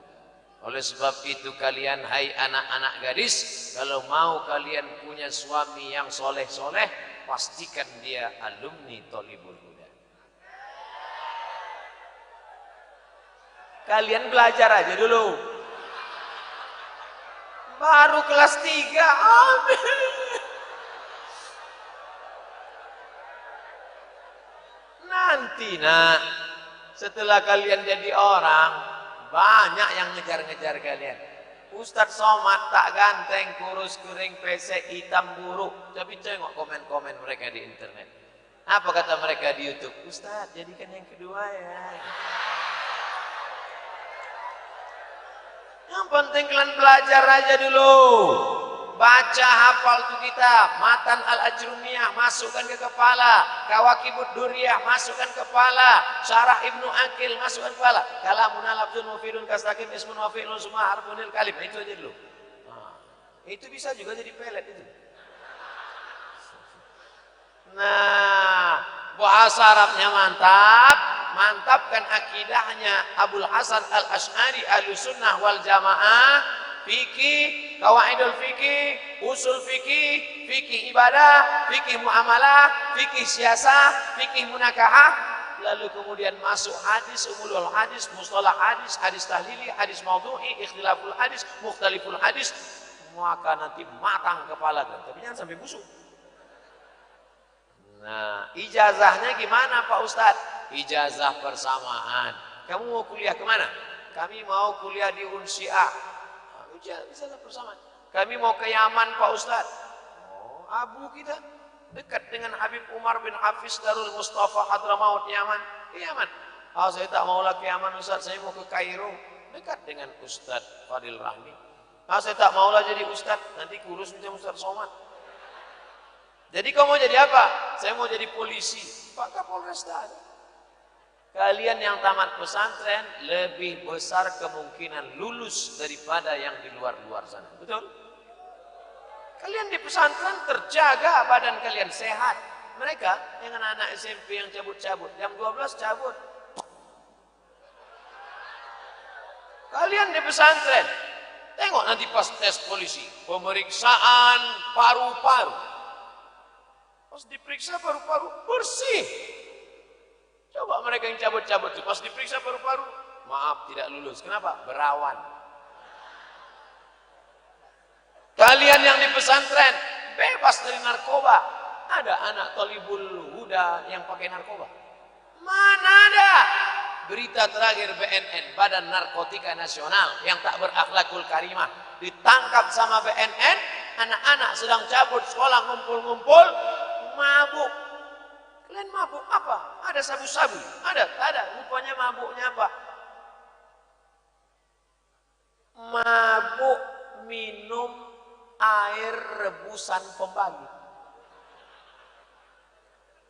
Oleh sebab itu kalian, hai anak-anak gadis, kalau mau kalian punya suami yang soleh-soleh, pastikan dia alumni Thalibul Huda. Kalian belajar aja dulu. Baru kelas 3, amin. Nanti nak, setelah kalian jadi orang, banyak yang ngejar-ngejar kalian. Ustadz Somad tak ganteng, kurus, kering, pesek, hitam, buruk. Tapi tengok komen-komen mereka di internet. Apa kata mereka di YouTube? Ustadz, jadikan yang kedua ya. Yang penting kalian belajar aja dulu. Baca hafal tuh kitab, Matan Al-Ajrumiyah masukkan ke kepala, Kawakibud Duriyah masukkan ke kepala, Syarah Ibnu Aqil masukkan ke kepala. Kalamun lafzun mufidun kastaqim ismun wa fi'lun summa harfunil kalim. Itu aja dulu. Nah, itu bisa juga jadi pelet itu. Nah, bahasa Arabnya mantap, mantapkan akidahnya Abul Hasan Al-Asy'ari Ahlussunnah wal Jamaah. Fikih, kawaidul fikih, usul fikih, fikih ibadah, fikih muamalah, fikih siasah, fikih munakahah. Lalu kemudian masuk hadis, umulul hadis, mustalah hadis, hadis tahlili, hadis maudhu'i, ikhtilaful hadis, mukhtaliful hadis. Maka nanti matang kepala, tapi jangan sampai busuk. Nah, ijazahnya gimana Pak Ustadz? Ijazah persamaan. Kamu mau kuliah kemana? Kami mau kuliah di Unsiah. Bisa bersama. Kami mau ke Yaman Pak Ustadz. Oh, abu kita dekat dengan Habib Umar bin Hafiz Darul Mustafa Hadramaut Yaman. Ke Yaman. Oh, saya tak mau lah ke Yaman Ustadz, saya mau ke Kairo. Dekat dengan Ustadz Fadil Rahmi. Oh, saya tak mau lah jadi Ustadz, nanti kurus macam Ustadz Somad. Jadi kau mau jadi apa? Saya mau jadi polisi. Pak Kapolres tak ada. Kalian yang tamat pesantren lebih besar kemungkinan lulus daripada yang di luar-luar sana. Betul? Kalian di pesantren terjaga badan kalian sehat. Mereka yang anak-anak SMP yang cabut-cabut, jam 12 cabut. Kalian di pesantren, tengok nanti pas tes polisi, pemeriksaan paru-paru. Pas diperiksa paru-paru bersih. Coba mereka yang cabut-cabut itu pas diperiksa paru-paru, maaf tidak lulus. Kenapa? Berawan. Kalian yang di pesantren bebas dari narkoba. Ada anak Thalibul Huda yang pakai narkoba? Mana ada? Berita terakhir BNN, Badan Narkotika Nasional yang tak berakhlakul karimah, ditangkap sama BNN, anak-anak sedang cabut sekolah ngumpul-ngumpul, mabuk. Kalian mabuk apa? Ada sabu-sabu? Ada? Tak ada. Rupanya mabuknya apa? Mabuk minum air rebusan pembagi.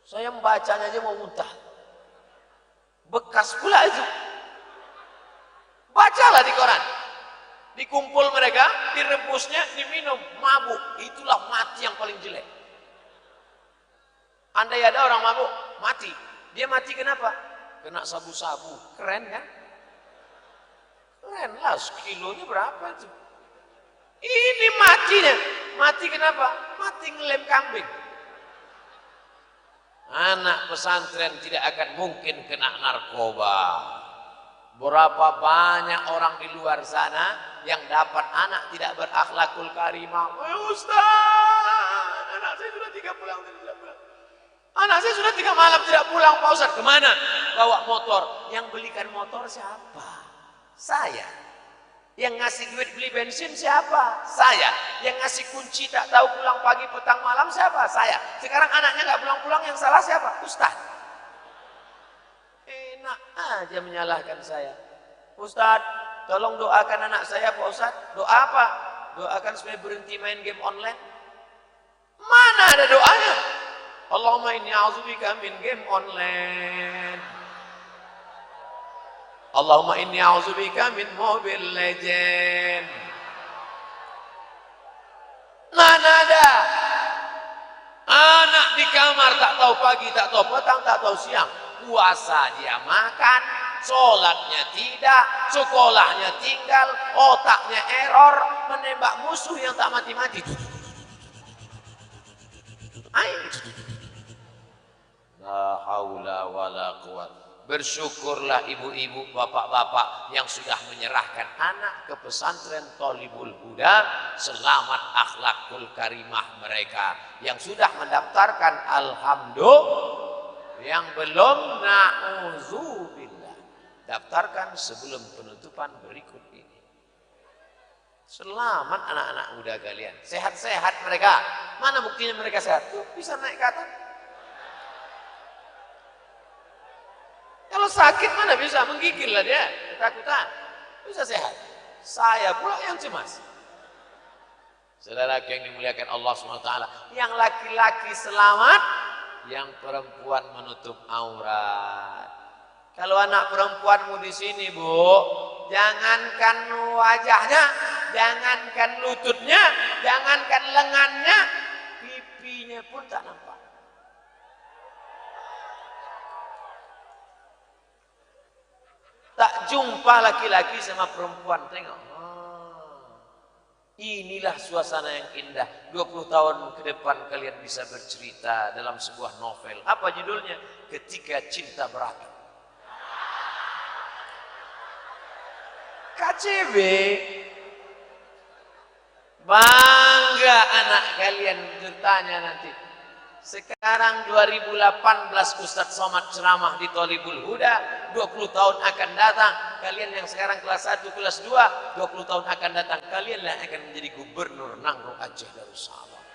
Saya membacanya aja mau muntah. Bekas pula itu. Bacalah di koran. Dikumpul mereka, direbusnya, diminum, mabuk. Itulah mati yang paling jelek. Andai ada orang mabuk, mati. Dia mati kenapa? Kena sabu-sabu. Keren kan? Keren lah, sekilonya berapa itu? Ini matinya. Mati kenapa? Mati ngelem kambing. Anak pesantren tidak akan mungkin kena narkoba. Berapa banyak orang di luar sana yang dapat anak tidak berakhlakul karimah. Ustaz, anak saya sudah 3 pulang tidak pulang. Anak saya sudah 3 malam tidak pulang, Pak Ustaz. Kemana? Bawa motor. Yang belikan motor siapa? Saya. Yang ngasih duit beli bensin siapa? Saya. Yang ngasih kunci tak tahu pulang pagi petang malam siapa? Saya. Sekarang anaknya nggak pulang-pulang, yang salah siapa? Ustaz. Enak aja menyalahkan saya. Ustaz, tolong doakan anak saya Pak Ustaz. Doa apa? Doakan supaya berhenti main game online. Mana ada doanya? Allahumma inni a'udzubika min game online. Allahumma inni a'udzubika min Mobile Legend. Mana ada? Anak di kamar tak tahu pagi, tak tahu petang, tak tahu siang. Puasa dia makan, sholatnya tidak, sekolahnya tinggal, otaknya error, menembak musuh yang tak mati-mati. La haula wala quwwata. Bersyukurlah ibu-ibu, bapak-bapak yang sudah menyerahkan anak ke pesantren Thalibul Huda, selamat akhlakul karimah mereka. Yang sudah mendaftarkan alhamdulillah, yang belum na'udzubillah, daftarkan sebelum penutupan berikut ini. Selamat anak-anak muda kalian, sehat-sehat mereka. Mana buktinya mereka sehat? Tuh, bisa naik ke atas. Kalau sakit mana bisa, menggigil lah dia, ketakutan. Bisa sehat. Saya pula yang cemas. Saudara yang dimuliakan Allah SWT, yang laki-laki selamat, yang perempuan menutup aurat. Kalau anak perempuanmu di sini, Bu, jangankan wajahnya, jangankan lututnya, jangankan lengannya, pipinya pun tak nampak. Tak jumpa laki-laki sama perempuan. Tengok. Inilah suasana yang indah. 20 tahun ke depan kalian bisa bercerita dalam sebuah novel. Apa judulnya? Ketika Cinta Berapi. KCB. Bangga anak kalian bertanya nanti. Sekarang 2018 Ustadz Somad ceramah di Thalibul Huda, 20 tahun akan datang, kalian yang sekarang kelas 1, kelas 2, 20 tahun akan datang, kalian yang akan menjadi gubernur Nangro Aceh Darussalam.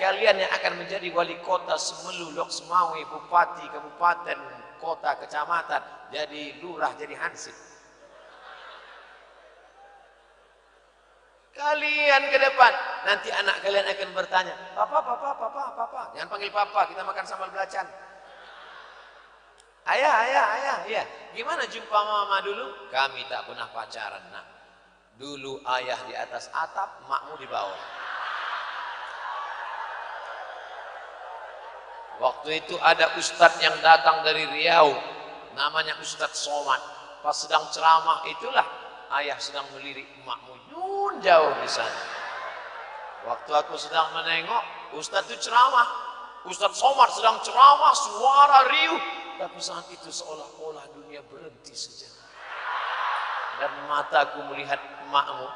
Kalian yang akan menjadi wali kota Semelu, Lok Semawe, bupati, kabupaten, kota, kecamatan, jadi lurah, jadi hansip. Kalian ke depan, nanti anak kalian akan bertanya, papa, papa, papa, papa. Jangan panggil papa, kita makan sambal belacan. Ayah, ayah, ayah, iya. Gimana jumpa mama dulu? Kami tak pernah pacaran, nak. Dulu ayah di atas atap, makmu di bawah. Waktu itu ada ustadz yang datang dari Riau, namanya Ustadz Somad. Pas sedang ceramah itulah, ayah sedang melirik makmu jauh di sana. Waktu aku sedang menengok, Ustadz itu ceramah. Ustadz Somad sedang ceramah, suara riuh. Tapi saat itu seolah-olah dunia berhenti sejenak. Dan mataku melihat emakmu.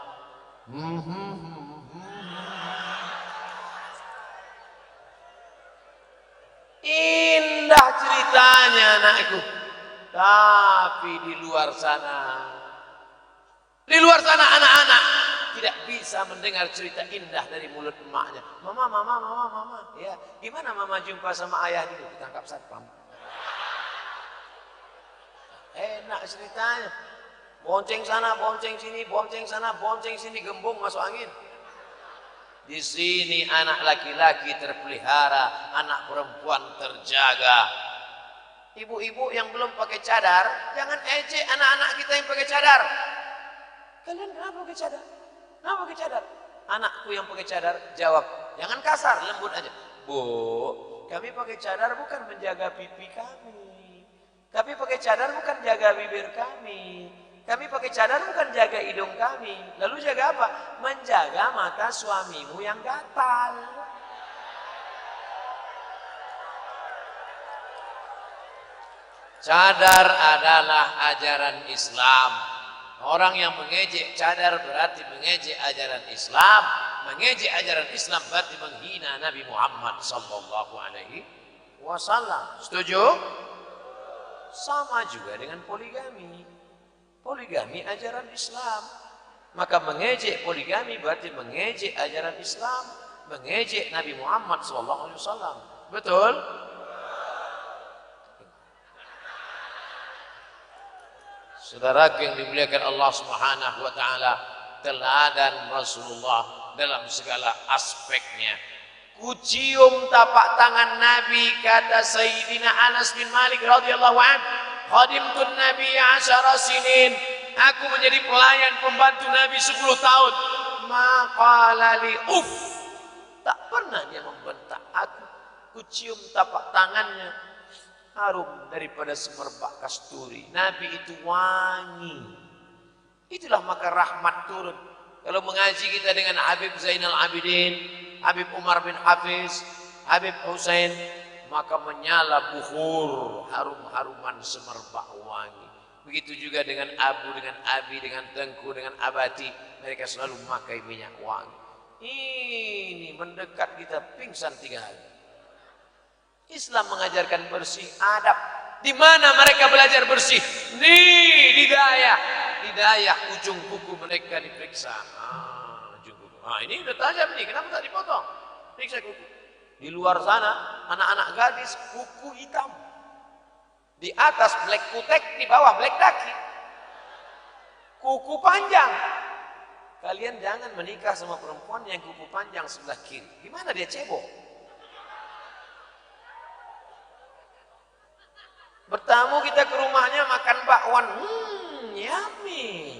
Indah ceritanya anakku. Tapi di luar sana anak-anak tidak bisa mendengar cerita indah dari mulut emaknya. Mama. Ya, gimana mama jumpa sama ayah dulu? Ditangkap satpam. Enak ceritanya. Bonceng sana, bonceng sini, bonceng sana, bonceng sini, gembung masuk angin. Di sini anak laki-laki terpelihara, anak perempuan terjaga. Ibu-ibu yang belum pakai cadar, jangan ejek anak-anak kita yang pakai cadar. Kalian kenapa pakai cadar? Kenapa pakai cadar? Anakku yang pakai cadar jawab, jangan kasar, lembut aja. Bu, kami pakai cadar bukan menjaga pipi kami. Kami pakai cadar bukan jaga bibir kami. Kami pakai cadar bukan jaga hidung kami. Lalu jaga apa? Menjaga mata suamimu yang gatal. Cadar adalah ajaran Islam. Orang yang mengejek cadar berarti mengejek ajaran Islam. Mengejek ajaran Islam berarti menghina Nabi Muhammad sallallahu alaihi wasallam. Setuju? Sama juga dengan poligami. Poligami ajaran Islam. Maka mengejek poligami berarti mengejek ajaran Islam, mengejek Nabi Muhammad sallallahu alaihi wasallam. Betul? Saudaraku yang dimuliakan Allah Subhanahu wa taala, teladan Rasulullah dalam segala aspeknya. Kucium tapak tangan Nabi, kata Sayyidina Anas bin Malik radhiyallahu anhu, khadimtun Nabi 10 sinin. Aku menjadi pelayan pembantu Nabi 10 tahun. Maqala li uff. Tak pernah dia membentak aku. Kucium tapak tangannya, harum daripada semerbak kasturi. Nabi itu wangi. Itulah maka rahmat turun. Kalau mengaji kita dengan Habib Zainal Abidin, Habib Umar bin Hafiz, Habib Husain, maka menyala bukhur, harum-haruman semerbak wangi. Begitu juga dengan Abu, dengan Abi, dengan Tengku, dengan Abati, mereka selalu memakai minyak wangi. Ini mendekat kita pingsan 3 hari. Islam mengajarkan bersih adab. Di mana mereka belajar bersih? Di Dayah ujung kuku mereka diperiksa. Ujung kuku. Ini udah tajam nih, kenapa tak dipotong? Periksa kuku. Di luar sana anak-anak gadis kuku hitam. Di atas black kutek, di bawah black daki. Kuku panjang. Kalian jangan menikah sama perempuan yang kuku panjang sebelah kiri. Gimana dia cebok? Bertamu kita ke rumahnya makan bakwan. Yummy.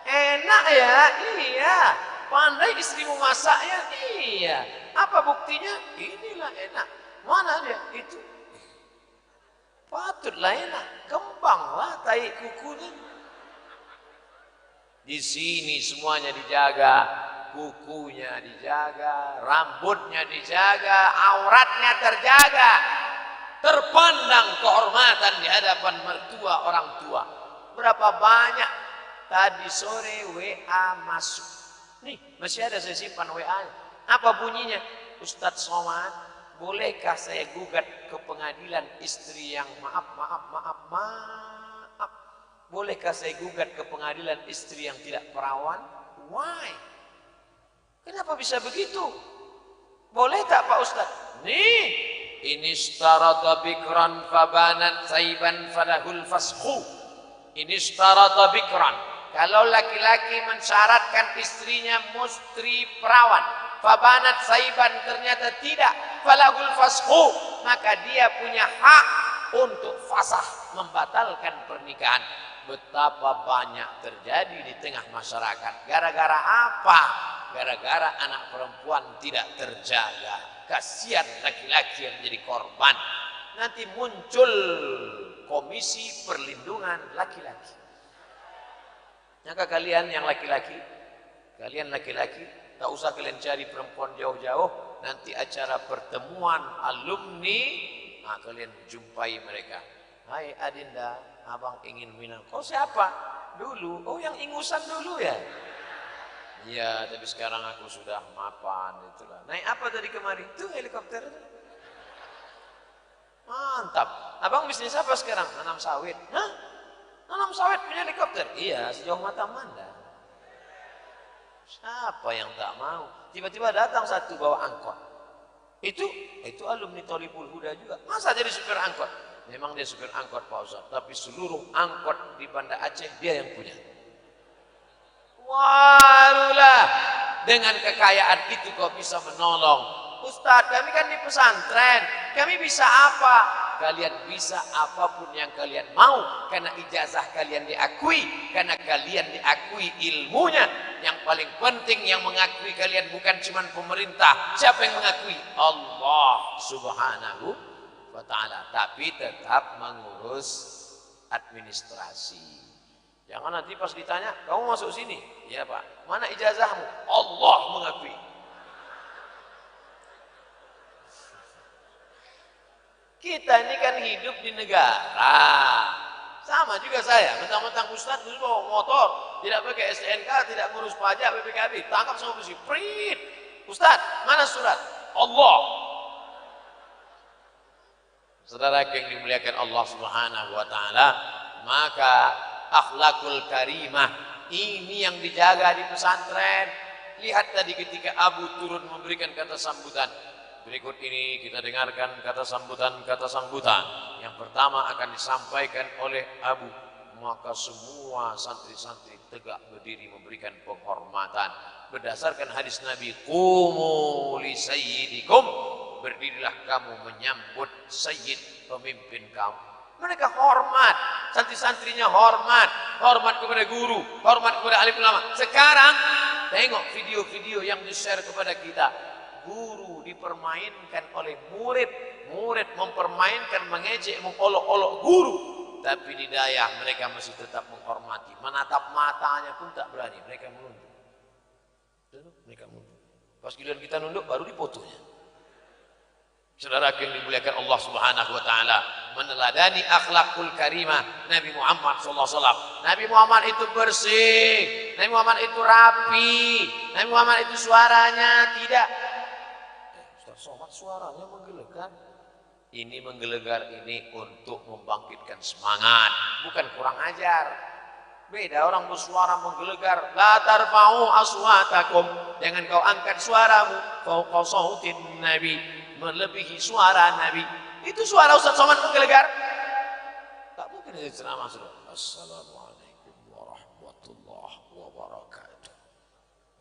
Enak ya? Iya. Pandai istrimu masaknya? Iya. Apa buktinya? Inilah enak. Mana dia? Itu. Patutlah enak. Kembanglah tai kukunya. Di sini semuanya dijaga. Kukunya dijaga. Rambutnya dijaga. Auratnya terjaga. Terpandang kehormatan di hadapan mertua orang tua. Berapa banyak tadi sore WA masuk. Nih masih ada saya simpan WA-nya. Apa bunyinya? Ustadz Somad, bolehkah saya gugat ke pengadilan istri yang maaf. Bolehkah saya gugat ke pengadilan istri yang tidak perawan? Why? Kenapa bisa begitu? Boleh tak Pak Ustadz? Nih. Ini istarata bikran fabanat saiban falahul fashu. Ini istarata bikran. Kalau laki-laki mensyaratkan istrinya mustri perawan, fabanat saiban ternyata tidak, falahul fashu, maka dia punya hak untuk fasah, membatalkan pernikahan. Betapa banyak terjadi di tengah masyarakat. Gara-gara apa? Gara-gara anak perempuan tidak terjaga. Kasihan laki-laki yang menjadi korban. Nanti muncul komisi perlindungan laki-laki. Maka kalian yang laki-laki, tak usah kalian cari perempuan jauh-jauh. Nanti acara pertemuan alumni Nah, kalian jumpai mereka. Hai Adinda, abang ingin minum. Kau siapa? Dulu. Oh, yang ingusan dulu ya? Iya, tapi sekarang aku sudah mapan. Itulah. Naik apa tadi kemari? Itu helikopter. Mantap. Abang bisnis apa sekarang? Nanam sawit. Hah? Nanam sawit punya helikopter? Iya, sejauh mata mandang. Siapa yang tak mau? Tiba-tiba datang satu bawa angkot. Itu alumni Thalibul Huda juga. Masa jadi supir angkot? Memang dia supir angkot Pak Ustaz, tapi seluruh angkot di Banda Aceh dia yang punya. Warulah, dengan kekayaan itu kau bisa menolong. Ustadz, kami kan di pesantren, kami bisa apa? Kalian bisa apapun yang kalian mau, karena ijazah kalian diakui, karena kalian diakui ilmunya. Yang paling penting yang mengakui kalian bukan cuma pemerintah. Siapa yang mengakui? Allah Subhanahu wa ta'ala. Tapi tetap mengurus administrasi. Jangan nanti pas ditanya, kamu masuk sini? Ya Pak. Mana ijazahmu? Allah mengakui. Kita ini kan hidup di negara. Sama juga saya, mentang-mentang Ustaz dulu bawa motor, tidak pakai STNK, tidak ngurus pajak, BPKB, tangkap sama polisi, prit. Ustaz, mana surat? Allah. Saudara yang dimuliakan Allah Subhanahu wa ta'ala, maka akhlakul karimah ini yang dijaga di pesantren. Lihat tadi ketika Abu turun memberikan kata sambutan. Berikut ini kita dengarkan kata sambutan yang pertama akan disampaikan oleh Abu. Maka semua santri-santri tegak berdiri memberikan penghormatan berdasarkan hadis Nabi, qumu li sayyidikum, berdirilah kamu menyambut sayyid, pemimpin kamu. Mereka hormat, santri-santrinya hormat kepada guru, hormat kepada alim ulama. Sekarang tengok video-video yang di-share kepada kita. Guru dipermainkan oleh murid, murid mempermainkan, mengejek, mengolok-olok guru. Tapi di daya mereka masih tetap menghormati, menatap matanya pun tak berani, mereka menunduk. Mereka menunduk. Pas giliran kita nunduk baru dipotonya. Saudara yang dimuliakan Allah Subhanahu wa ta'ala, meneladani akhlakul karimah Nabi Muhammad SAW. Nabi Muhammad itu bersih, Nabi Muhammad itu rapi, Nabi Muhammad itu suaranya tidak somat, suaranya menggelegar. Ini menggelegar ini untuk membangkitkan semangat, bukan kurang ajar. Beda orang bersuara menggelegar. La tarfa'u aswatakum, jangan kau angkat suaramu fauqa sautin Nabi, melebihi suara Nabi. Itu suara Ustaz Somad menggelegar. Tak mungkin jadi ceramah sudah. Assalamualaikum warahmatullahi wabarakatuh.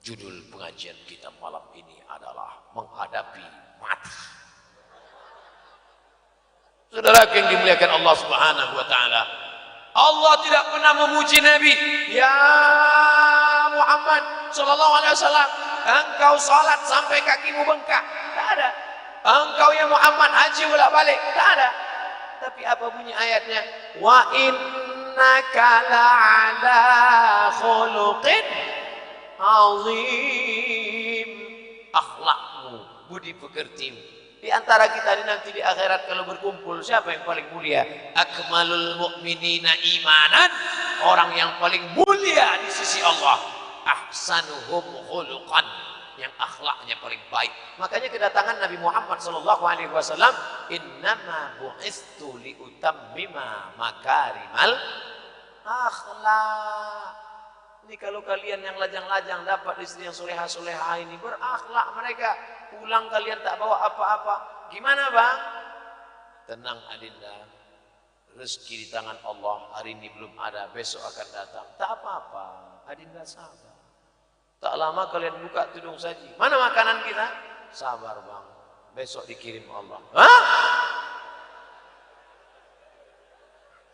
Judul pengajian kita malam ini adalah menghadapi mati. Saudara yang dimuliakan Allah Subhanahu wa ta'ala, Allah tidak pernah memuji Nabi. Ya Muhammad sallallahu alaihi wasallam, engkau salat sampai kakimu bengkak. Tak ada. Engkau ya Muhammad haji bolak-balik. Tak ada. Tapi apa bunyi ayatnya? Wa innaka la'ala khuluqin azim. Akhlakmu, budi pekertimu. Di antara kita ini nanti di akhirat kalau berkumpul, siapa yang paling mulia? Akmalul mu'minina imanan, orang yang paling mulia di sisi Allah. Ahsanuhum khuluqan, yang akhlaknya paling baik. Makanya kedatangan Nabi Muhammad SAW, innama bu'istu liutammima makarimal akhlak. Ini kalau kalian yang lajang-lajang dapat istri yang soleha-soleha ini, berakhlak mereka, pulang kalian tak bawa apa-apa. Gimana bang? Tenang Adinda, rezeki di tangan Allah, hari ini belum ada, besok akan datang. Tak apa-apa, Adinda sabar. Tak lama kalian buka tudung saji. Mana makanan kita? Sabar bang, besok dikirim Allah. Hah?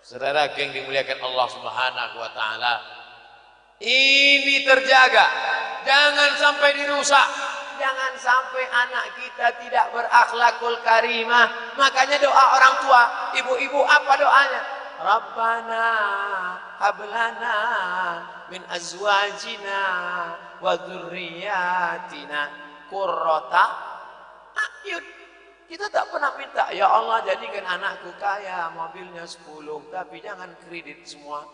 Saudara yang dimuliakan Allah Subhanahu wa ta'ala, ini terjaga, jangan sampai dirusak, jangan sampai anak kita tidak berakhlakul karimah. Makanya doa orang tua, ibu-ibu apa doanya? Rabbana hablana min azwajina wa dzurriyyatina qurrata a'yun. Kita tak pernah minta, ya Allah jadikan anakku kaya, mobilnya 10, tapi jangan kredit semua.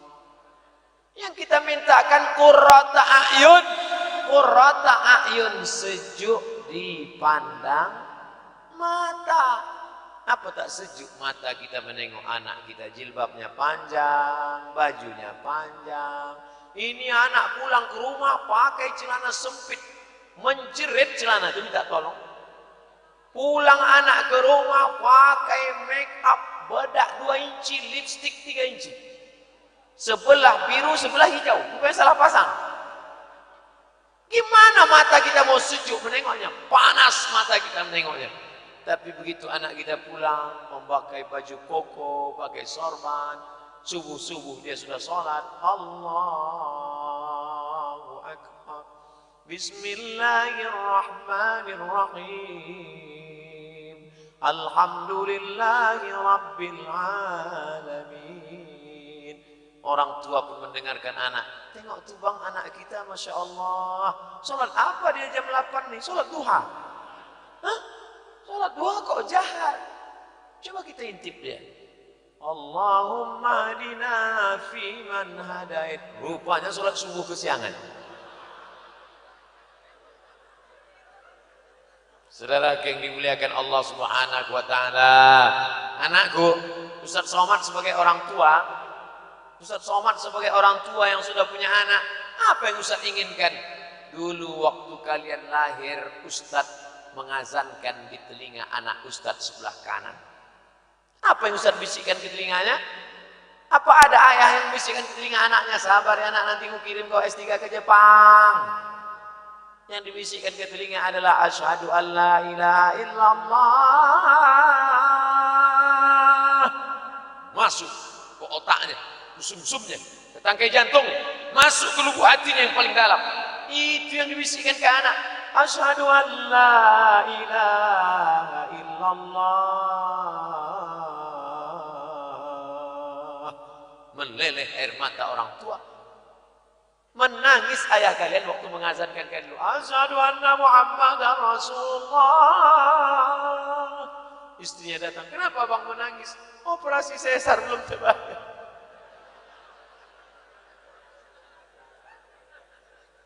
Yang kita mintakan qurrata a'yun. Qurrata a'yun, sejuk dipandang mata. Apa tak sejuk mata kita menengok anak kita, jilbabnya panjang, bajunya panjang. Ini anak pulang ke rumah pakai celana sempit, menjerit celana, itu minta tolong. Pulang anak ke rumah pakai make up, bedak 2 inci, lipstick 3 inci. Sebelah biru, sebelah hijau, bukan salah pasang. Gimana mata kita mau sejuk menengoknya? Panas mata kita menengoknya. Tapi begitu anak kita pulang, memakai baju koko, pakai sorban, subuh-subuh dia sudah sholat. Allahu Akbar. Bismillahirrahmanirrahim. Alhamdulillahi Rabbil Alamin. Orang tua pun mendengarkan anak. Tengok tuh bang, anak kita Masya Allah. Sholat apa dia jam 8 nih? Sholat duha. Hah? Sholat duha kok jahat? Coba kita intip dia. Allahumma hadina fi man hadait. Rupanya sholat subuh kesiangan. Saudara yang dimuliakan Allah Subhanahu wa taala. Anakku, Ustaz Somad sebagai orang tua, Ustaz Somad sebagai orang tua yang sudah punya anak, apa yang Ustaz inginkan? Dulu waktu kalian lahir, Ustaz mengazankan di telinga anak Ustaz sebelah kanan. Apa yang Ustaz bisikkan ke telinganya? Apa ada ayah yang bisikkan ke telinga anaknya, sabar ya anak, nanti aku kirim kau S3 ke Jepang? Yang dibisikkan ke telinga adalah asyhadu an la ilaha illallah. Masuk ke otaknya, ke sumsumnya, ke tangkai jantung, masuk ke lubuk hatinya yang paling dalam. Itu yang dibisikkan ke anak. Asyhadu an la ilaha illallah. Meleleh air mata orang tua. Menangis ayah kalian waktu mengazankan kalian. Asyhadu anna Muhammadar Rasulullah. Istrinya datang. Kenapa bang menangis? Operasi sesar belum terbayar.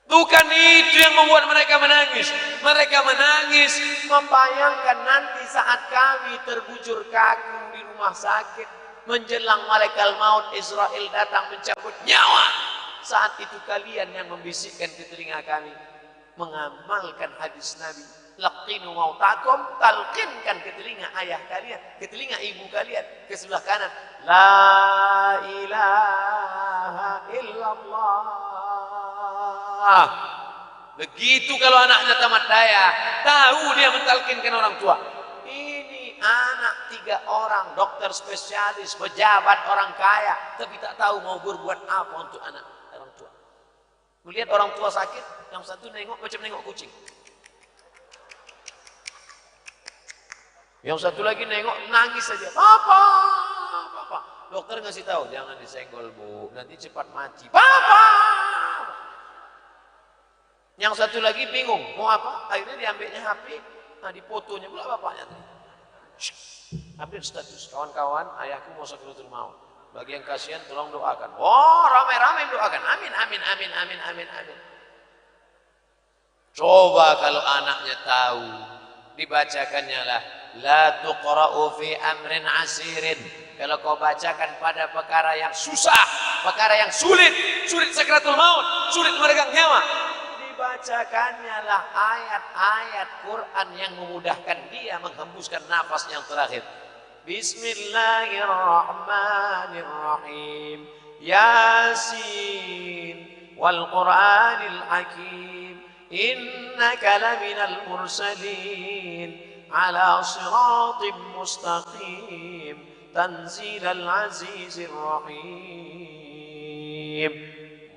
Bukan itu yang membuat mereka menangis. Mereka menangis membayangkan nanti saat kami terbujur kaku di rumah sakit, menjelang malaikat maut Israel datang mencabut nyawa. Saat itu kalian yang membisikkan ke telinga kami, mengamalkan hadis Nabi, laqinu mautakum, talqinkan ke telinga ayah kalian, ke telinga ibu kalian, ke sebelah kanan, la ilaha illallah. Begitu kalau anaknya tamat daya, tahu dia mentalkinkan orang tua. Ini anak 3 orang, dokter spesialis, pejabat, orang kaya, tapi tak tahu mau berbuat apa untuk anak orang tua. Melihat orang tua sakit, yang satu nengok macam nengok kucing. Yang satu lagi nengok nangis saja. Papa, papa. Dokter ngasih tahu, jangan disenggol bu, nanti cepat mati. Papa. Yang satu lagi bingung, mau apa? Akhirnya diambilnya HP, nah difotonya pula bapaknya. Update status, kawan-kawan, ayahku mau sakaratul maut. Bagi yang kasihan, tolong doakan. Oh, ramai-ramai doakan. Amin, amin, amin, amin, amin, amin. Coba kalau anaknya tahu, dibacakannya lah, la tuqra'u fi amrin asirin. Kalau kau bacakan pada perkara yang susah, perkara yang sulit, sulit sakaratul maut, sulit meregang nyawa, dibacakannya lah ayat-ayat Quran yang memudahkan dia menghembuskan nafas yang terakhir. Bismillahirrahmanirrahim. Yasin wal Qur'anil Hakim. Innaka laminal mursalin ala siratim mustaqim. Tanzilal azizir rahim.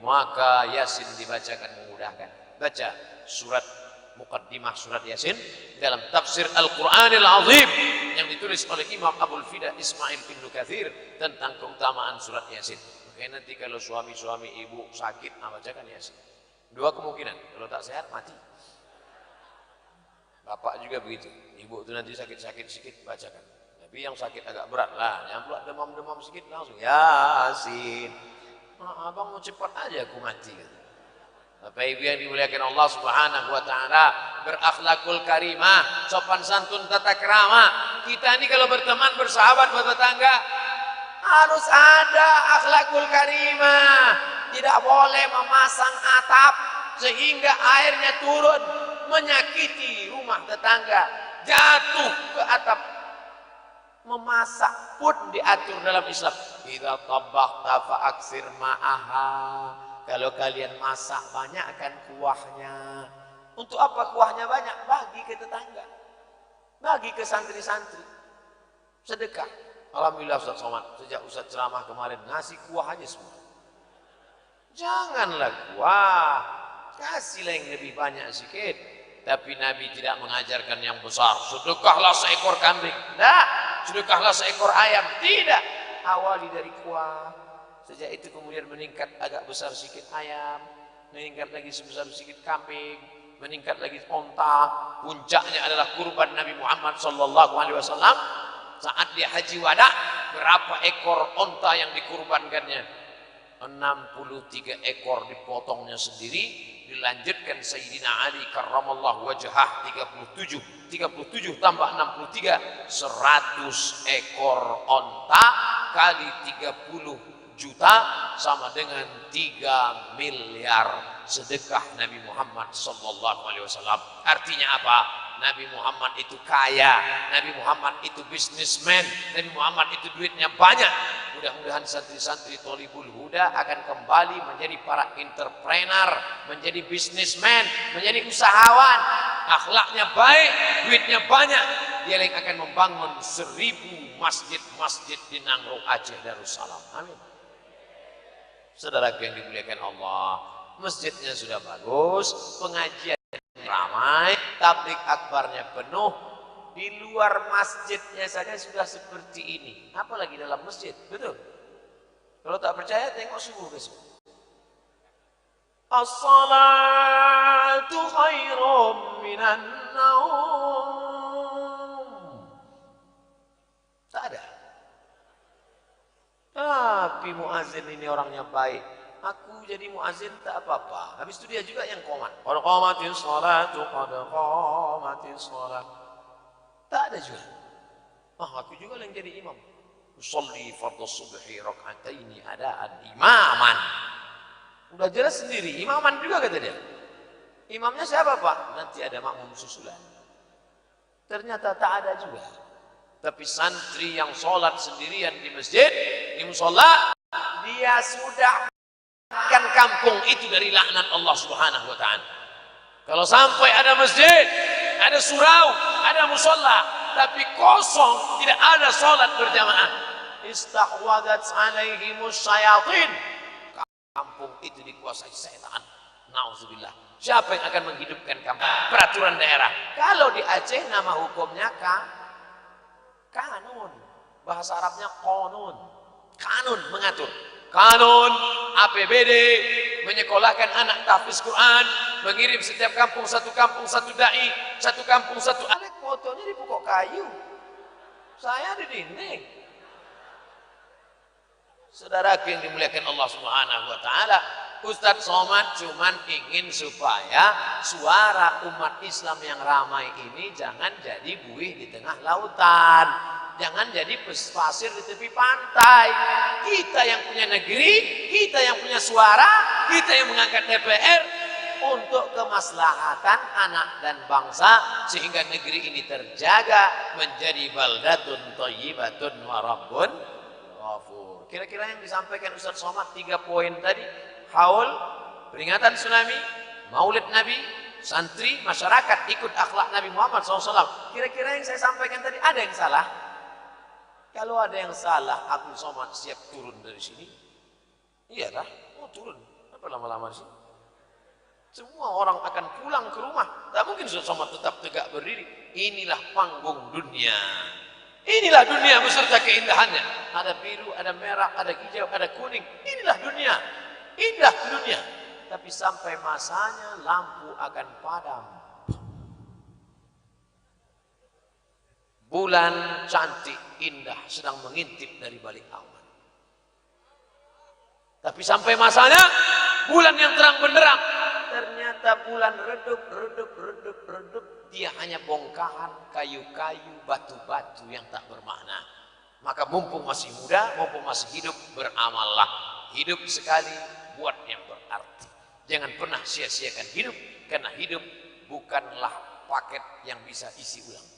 Maka Yasin dibacakan memudahkan. Baca surat muqaddimah surat Yasin dalam tafsir Al-Qur'anil Azim yang ditulis oleh Imam Abul Fida Ismail Ibnu Katsir tentang keutamaan surat Yasin. Makanya nanti kalau suami-suami ibu sakit, bacakan Yasin. 2 kemungkinan, kalau tak sehat mati. Bapak juga begitu. Ibu itu nanti sakit-sakit sedikit bacakan. Tapi yang sakit agak berat lah. Yang pula demam-demam sedikit langsung Yasin. Nah, abang mau cepat aja aku mati. Bapak Ibu yang dimuliakan Allah Subhanahu wa taala, berakhlakul karimah, sopan santun, tata krama. Kita ini kalau berteman, bersahabat, bertetangga harus ada akhlakul karimah. Tidak boleh memasang atap sehingga airnya turun menyakiti rumah tetangga, jatuh ke atap. Memasak pun diatur dalam Islam. Idza tabakhta fa aksir ma'aha. Kalau kalian masak, banyakkan kuahnya. Untuk apa kuahnya banyak? Bagi ke tetangga, bagi ke santri-santri, sedekah. Alhamdulillah Ustaz Somad, sejak Ustaz ceramah kemarin ngasih kuah aja semua. Janganlah kuah, kasihlah yang lebih banyak sedikit. Tapi Nabi tidak mengajarkan yang besar. Sedekahlah seekor kambing, tidak. Sedekahlah seekor ayam, tidak. Awali dari kuah. Sejak itu kemudian meningkat agak besar sedikit ayam, meningkat lagi sebesar sedikit kambing, meningkat lagi onta. Puncaknya adalah kurban Nabi Muhammad SAW saat dia haji wada. Berapa ekor onta yang dikurbankannya? 63 ekor dipotongnya sendiri. Dilanjutkan Sayyidina Ali karramallahu wajhah 37 tambah 63, 100 ekor onta kali 30 juta sama dengan 3 miliar sedekah Nabi Muhammad SAW. Artinya apa? Nabi Muhammad itu kaya, Nabi Muhammad itu bisnismen, Nabi Muhammad itu duitnya banyak. Mudah-mudahan santri-santri Thalibul Huda akan kembali menjadi para entrepreneur, menjadi bisnismen, menjadi usahawan. Akhlaknya baik, duitnya banyak. Dia yang akan membangun 1000 masjid-masjid di Nangro Aceh Darussalam. Amin. Saudaraku yang dimuliakan Allah, masjidnya sudah bagus, pengajian ramai, tablik akbarnya penuh. Di luar masjidnya saja sudah seperti ini, apalagi dalam masjid. Betul? Kalau tak percaya tengok subuh besok. As-salatu khairum minan naum. Tak ada. Tapi muazin ini orangnya baik. Aku jadi muazin tak apa-apa. Habis itu dia juga yang qomat. Qad qamatis sholatu, qad qamatis sholat. Tak ada juga. Aku juga yang jadi imam. Usolli fardhu subhi rak'ataini adaan imaman. Udah jelas sendiri, imaman juga kata dia. Imamnya siapa Pak? Nanti ada makmum susulan. Ternyata tak ada juga. Tapi santri yang sholat sendirian di masjid, di musola, dia sudah kan kampung itu dari laknat Allah Subhanahu wa taala. Kalau sampai ada masjid, ada surau, ada musola, tapi kosong, tidak ada sholat berjamaah, istahwadat alaihimus syayatin. Kampung itu dikuasai setan. Nauzubillah. Siapa yang akan menghidupkan kampung? Peraturan daerah. Kalau di Aceh nama hukumnya kanun. Bahasa Arabnya qanun. Kanun mengatur. Kanun APBD menyekolahkan anak tahfiz Quran, mengirim setiap kampung satu dai, satu kampung satu anak. Fotonya di pokok kayu, saya di dinding. Saudaraku yang dimuliakan Allah Subhanahu wa taala, Ustadz Somad cuman ingin supaya suara umat Islam yang ramai ini jangan jadi buih di tengah lautan, jangan jadi pasir di tepi pantai. Kita yang punya negeri, kita yang punya suara, kita yang mengangkat DPR untuk kemaslahatan anak dan bangsa, sehingga negeri ini terjaga menjadi baldatun thayyibatun wa rabbun ghafur. Kira-kira yang disampaikan Ustaz Somad 3 poin tadi, haul, peringatan tsunami, maulid Nabi, santri, masyarakat ikut akhlak Nabi Muhammad SAW. Kira-kira yang saya sampaikan tadi ada yang salah? Kalau ada yang salah, Abdul Somad siap turun dari sini. Iyalah, mau turun. Apa lama-lama di sini? Semua orang akan pulang ke rumah. Tak mungkin Ustaz Somad tetap tegak berdiri. Inilah panggung dunia. Inilah dunia beserta keindahannya. Ada biru, ada merah, ada hijau, ada kuning. Inilah dunia. Indah dunia. Tapi sampai masanya lampu akan padam. Bulan cantik, indah, sedang mengintip dari balik awan. Tapi sampai masanya, bulan yang terang benderang, ternyata bulan redup, dia hanya bongkahan, kayu-kayu, batu-batu yang tak bermakna. Maka mumpung masih muda, mumpung masih hidup, beramallah. Hidup sekali, buat yang berarti. Jangan pernah sia-siakan hidup, karena hidup bukanlah paket yang bisa isi ulang.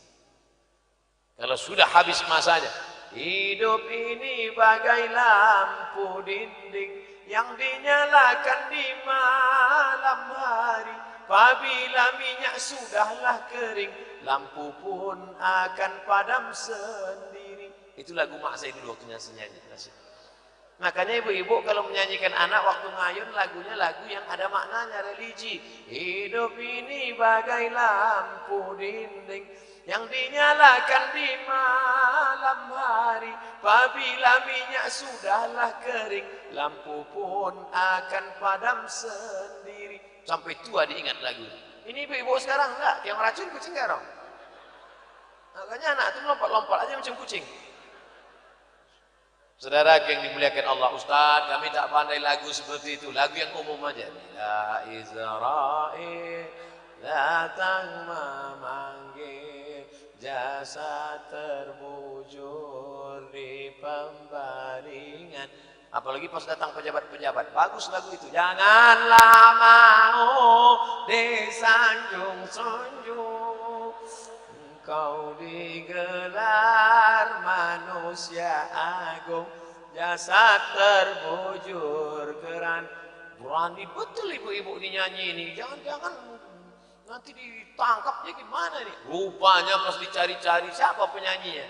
Kalau sudah habis masanya, hidup ini bagai lampu dinding yang dinyalakan di malam hari. Apabila minyak sudahlah kering, lampu pun akan padam sendiri. Itu lagu mak saya dulu waktu nyanyi. Makanya ibu-ibu kalau menyanyikan anak waktu ngayun, lagunya lagu yang ada maknanya, religi. Hidup ini bagai lampu dinding yang dinyalakan di malam hari. Apabila minyak sudahlah kering, lampu pun akan padam sendiri. Sampai tua diingat lagu. Ini ibu-ibu sekarang enggak, yang racun kucing garong. Makanya anak itu lompat-lompat aja macam kucing. Saudara yang dimuliakan Allah, Ustaz, kami tak pandai lagu seperti itu. Lagu yang umum aja. La Israel datang memanggil, jasa terbujur di pembaringan. Apalagi pas datang pejabat-pejabat, bagus lagu itu. Janganlah mau disanjung-sanjung, engkau digelar manusia agung, jasad terbujur keran. Berani betul ibu-ibu ini nyanyi ini. Jangan-jangan nanti ditangkapnya gimana nih? Rupanya pas dicari-cari siapa penyanyinya?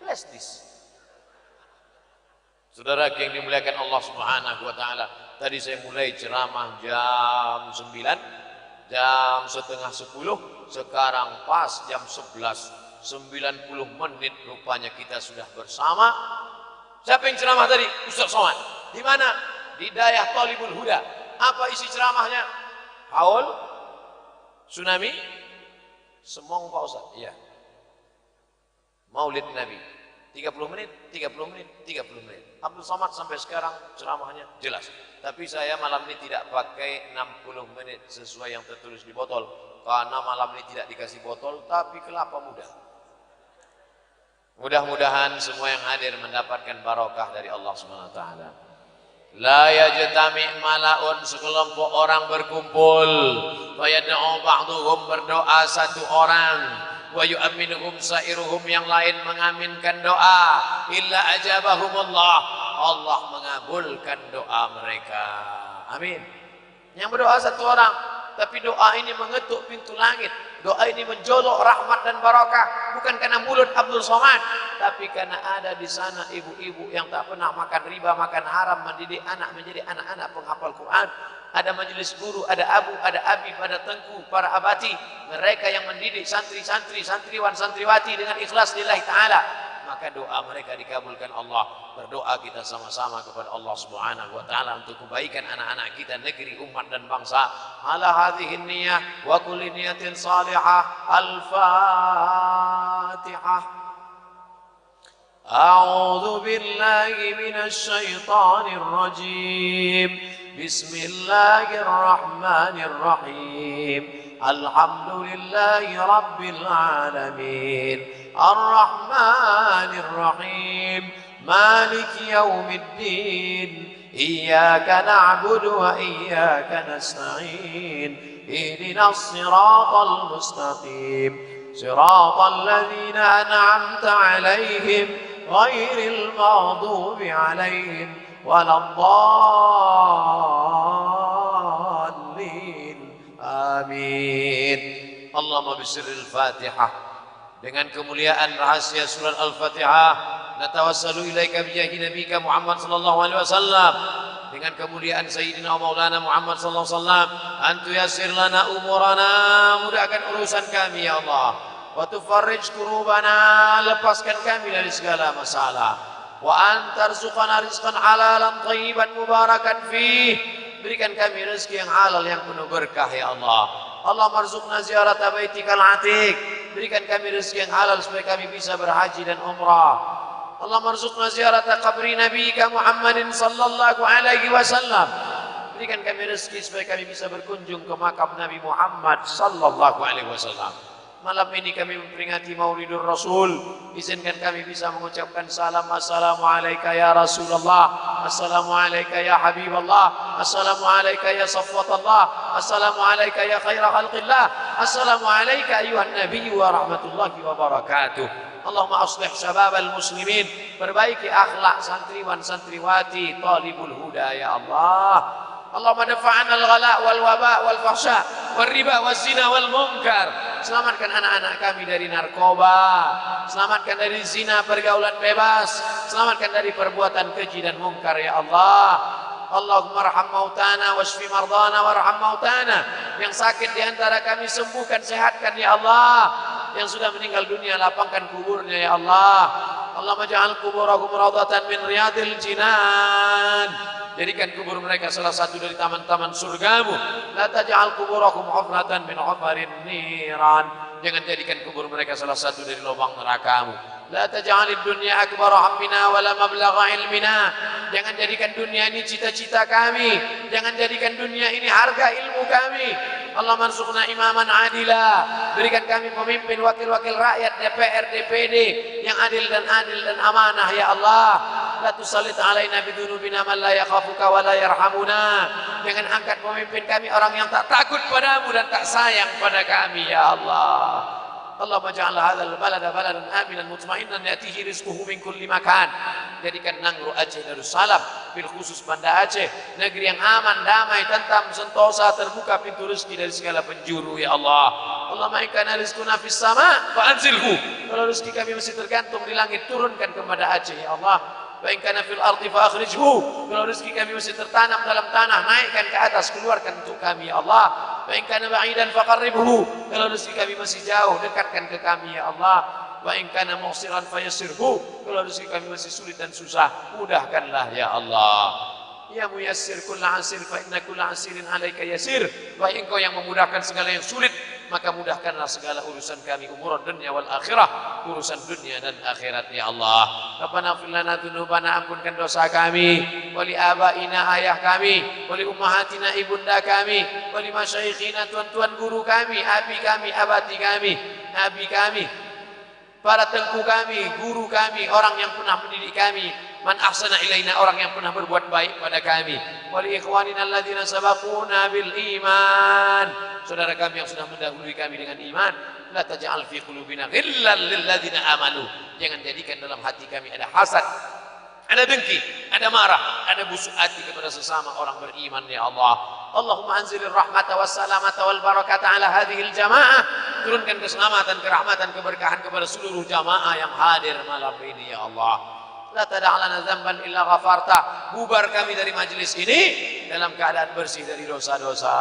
Bless this. Saudara yang dimuliakan Allah Subhanahu wa taala, tadi saya mulai ceramah jam 9, jam setengah 10, sekarang pas jam 11, 90 menit rupanya kita sudah bersama. Siapa yang ceramah tadi? Ustaz Somad. Di mana? Di Dayah Thalibul Huda. Apa isi ceramahnya? Haul, tsunami, semong Pak Ustaz. Iya. Maulid Nabi. 30 menit, 30 menit, 30 menit. Abdul Somad sampai sekarang ceramahnya jelas. Tapi saya malam ini tidak pakai 60 menit sesuai yang tertulis di botol. Karena malam ini tidak dikasih botol, tapi kelapa muda. Mudah-mudahan semua yang hadir mendapatkan barokah dari Allah SWT. La yajtami' malaun, sekelompok orang berkumpul. Wa yad'u ba'duhum, berdoa satu orang. Wa yu'minuhum sa'iruhum, yang lain mengaminkan doa. Illa ajabahumullah, Allah mengabulkan doa mereka. Amin. Yang berdoa satu orang, tapi doa ini mengetuk pintu langit. Doa ini menjolok rahmat dan barakah, bukan karena mulut Abdul Somad, tapi karena ada di sana ibu-ibu yang tak pernah makan riba, makan haram, mendidik anak menjadi anak-anak penghafal Quran. Ada majelis guru, ada abu, ada abi, ada tengku, para abati, mereka yang mendidik santri-santri, santriwan, santriwati dengan ikhlas lillahi ta'ala. Maka doa mereka dikabulkan Allah. Berdoa kita sama-sama kepada Allah Subhanahu wa ta'ala untuk kebaikan anak-anak kita, negeri, umat dan bangsa. Ala hadhihi niyah wa kulli niyatin salihah. Al-Fatihah. A'udzu billahi minasy syaithanir rajim. Bismillahirrahmanirrahim. Alhamdulillahi rabbil alamin. Ar-Rahmanir-Rahim. Maliki yaumiddin. Iyyaka na'budu wa iyyaka nasta'in. Ihdinas siratal mustaqim. Siratal ladzina an'amta 'alaihim ghairil maghdubi 'alaihim waladdallin. Amin. Allahumma bisirril Fatihah. Dengan kemuliaan rahasia surah Al-Fatihah, natawassalu ilaika bijahi nabiyika Muhammad sallallahu alaihi wasallam. Dengan kemuliaan Sayyidina Maulana Muhammad sallallahu alaihi wasallam, antu yassir lana umurana, mudahkan urusan kami ya Allah. Wa tufarrij kurubana, lepaskan kami dari segala masalah. Wa antarzuqana rizqan halalan thayyiban mubarakan fih, berikan kami rezeki yang halal yang penuh berkah ya Allah. Allah marzuqna ziarata baitikal atiq, berikan kami rezeki yang halal supaya kami bisa berhaji dan umrah. Allahumma arzuqna ziyarata qabri nabiyika Muhammadin sallallahu alaihi wasallam. Berikan kami rezeki supaya kami bisa berkunjung ke makam Nabi Muhammad sallallahu alaihi wasallam. Malam ini kami memperingati Maulidur Rasul. Izinkan kami bisa mengucapkan salam. Assalamualaikum ya Rasulullah. Assalamualaikum ya Habiballah. Assalamualaikum ya Safwatallah. Assalamualaikum ya khaira khalqillah. Assalamualaikum ayuhan Nabi wa rahmatullahi wa barakatuh. Allahumma aslih syababal muslimin. Perbaiki akhlak santriwan santriwati talibul huda ya Allah. Allahumma dafa'ana al-ghala wal waba wal fahsya wal riba wal zina wal munkar. Selamatkan anak-anak kami dari narkoba, selamatkan dari zina pergaulan bebas, selamatkan dari perbuatan keji dan munkar ya Allah. Allahumma arham mautana washfi mardana warham mautana. Yang sakit di antara kami sembuhkan, sehatkan ya Allah. Yang sudah meninggal dunia lapangkan kuburnya ya Allah. Allahumma ja'al kuburahum rawdatan min riyadil jinan. Jadikan kubur mereka salah satu dari taman-taman surgamu. La taj'al kuburahum hufratan min hufarin niran. Jangan jadikan kubur mereka salah satu dari lubang nerakamu. La taj'alid dunya akbar hammina wa la mablagha ilmina. Jangan jadikan dunia ini cita-cita kami. Jangan jadikan dunia ini harga ilmu kami. Allah mansukhna imaman adila. Berikan kami pemimpin wakil-wakil rakyat DPR DPD yang adil dan amanah ya Allah. La tusallit alaina bidunubina man la yakhafuka wa la yarhamuna. Jangan angkat pemimpin kami orang yang tak takut padamu dan tak sayang pada kami ya Allah. Allahumma ja'al hadzal balada baladan aminan mutma'innan ya'tihi rizquhu min kulli makan. Jadikan Nangro Aceh Darussalam, bil khusus Banda Aceh, negeri yang aman, damai, tentram, sentosa, terbuka pintu rezeki dari segala penjuru ya Allah. Allahumma in kana rizquna fis sama' fa anzilhu. Kalau rezeki kami masih tergantung di langit, turunkan kepada Aceh ya Allah. Wa in kana fil ardi fa akhrijhu. Kalau rezeki kami masih tertanam dalam tanah, naikkan ke atas, keluarkan untuk kami ya Allah. Wa in kana ba'idan faqarribhu. Kalau rezeki kami masih jauh, dekatkan ke kami ya Allah. Wa in kana mu'siran fayassirhu. Kalau rezeki kami masih sulit dan susah, mudahkanlah ya Allah. Ya muyassir kulla asir fa inna kulla asirin 'alaika yasir. Wahai Engkau yang memudahkan segala yang sulit, maka mudahkanlah segala urusan kami, umur dunia wal akhirah, urusan dunia dan akhirat ya Allah. Rabbana ighfir lana dzunubana, ampunkan dosa kami, wali abaina ayah kami, wali ummahatina ibunda kami, wali masyayikhina tuan-tuan guru kami, abi kami, abati kami, nabi kami, para tengku kami, guru kami, orang yang pernah mendidik kami, man ahsana ilaina, orang yang pernah berbuat baik pada kami, wali ikhwanina alladzina sabaquna bil iman, saudara kami yang sudah mendahului kami dengan iman. La taj'al fi qulubina ghillan lil ladzina amanu. Jangan jadikan dalam hati kami ada hasad, ada dengki, ada marah, ada busuk hati kepada sesama orang beriman ya Allah. Allahumma anzilir rahmata was salamata wal barakata ala hadhil jamaah. Turunkan keselamatan, kerahmatan, keberkahan kepada seluruh jamaah yang hadir malam ini ya Allah. La tada'lana dzamban illa ghafarta. Bubar kami dari majlis ini dalam keadaan bersih dari dosa-dosa.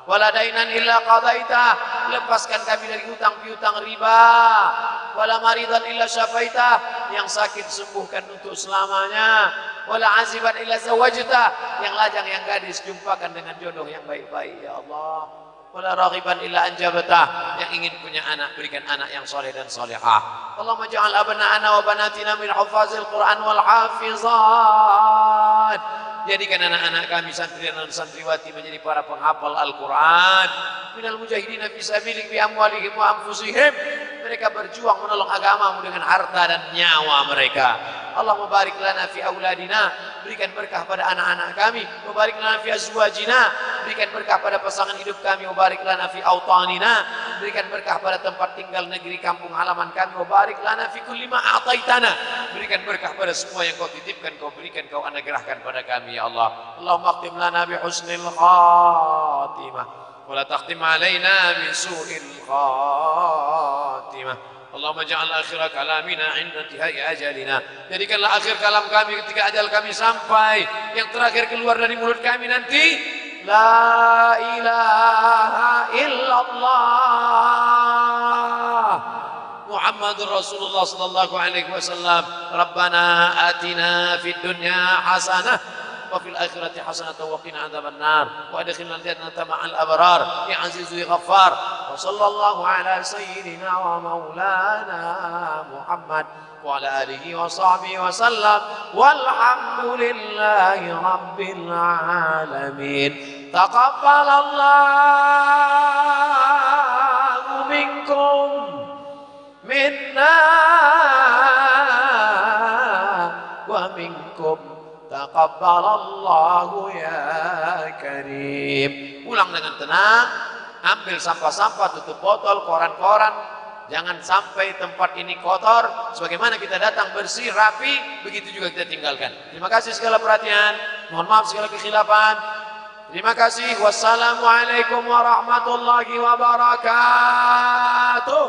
Wala dainan illa qadaita. Lepaskan kami dari hutang piutang riba. Wala maridan illa syafaita. Yang sakit sembuhkan untuk selamanya. Wala aziban illa zawajta. Yang lajang yang gadis jumpakan dengan jodoh yang baik-baik ya Allah. Wala raghiban illa anjabata. Yang ingin punya anak, berikan anak yang soleh dan solehah. Allahumma ja'al abna'ana wa banatina min hufazil Qur'an wal hafizat. Jadikan anak-anak kami santri dan santriwati menjadi para penghafal Al-Quran. Minal mujahidina fi sabilik bi amwalihim wa anfusihim. Mereka berjuang menolong agamamu dengan harta dan nyawa mereka. Allahumma barik lana fi auladina, berikan berkah pada anak-anak kami. Wa barik lana fi azwajina, berikan berkah pada pasangan hidup kami. Wa barik lana fi autanina, berikan berkah pada tempat tinggal negeri kampung halaman kami. Wa barik lana fi kulli ma a'taitana, berikan berkah pada semua yang kau titipkan, kau berikan, kau anugerahkan pada kami ya Allah. Allahumma akhtim lana bi husnil khatimah wa la takhtim alaina bi su'il khatimah. Allahumma ja'al akhir kalamina 'inda intihai ajalina. Jadikanlah akhir kalam kami ketika ajal kami sampai, yang terakhir keluar dari mulut kami nanti la ilaha illallah Muhammadur Rasulullah sallallahu alaihi wasallam. Rabbana atina fid dunya hasanah wa fil akhirati hasanatan wa qina adzabannar wa adkhilna al-jannata ma'al abrar ya azizu ya ghaffar. sallallahu ala sayyidina wa maulana Muhammad wa ala alihi wa sahbihi wa sallam walhamdulillahi rabbil alamin. Taqabbalallahu minkum minna wa minkum taqabbalallahu ya karim. Pulang dengan tenang, ambil sampah-sampah, tutup botol, koran-koran, jangan sampai tempat ini kotor. Sebagaimana kita datang bersih, rapi, begitu juga kita tinggalkan. Terima kasih segala perhatian, mohon maaf segala kekhilafan. Terima kasih. Wassalamualaikum warahmatullahi wabarakatuh.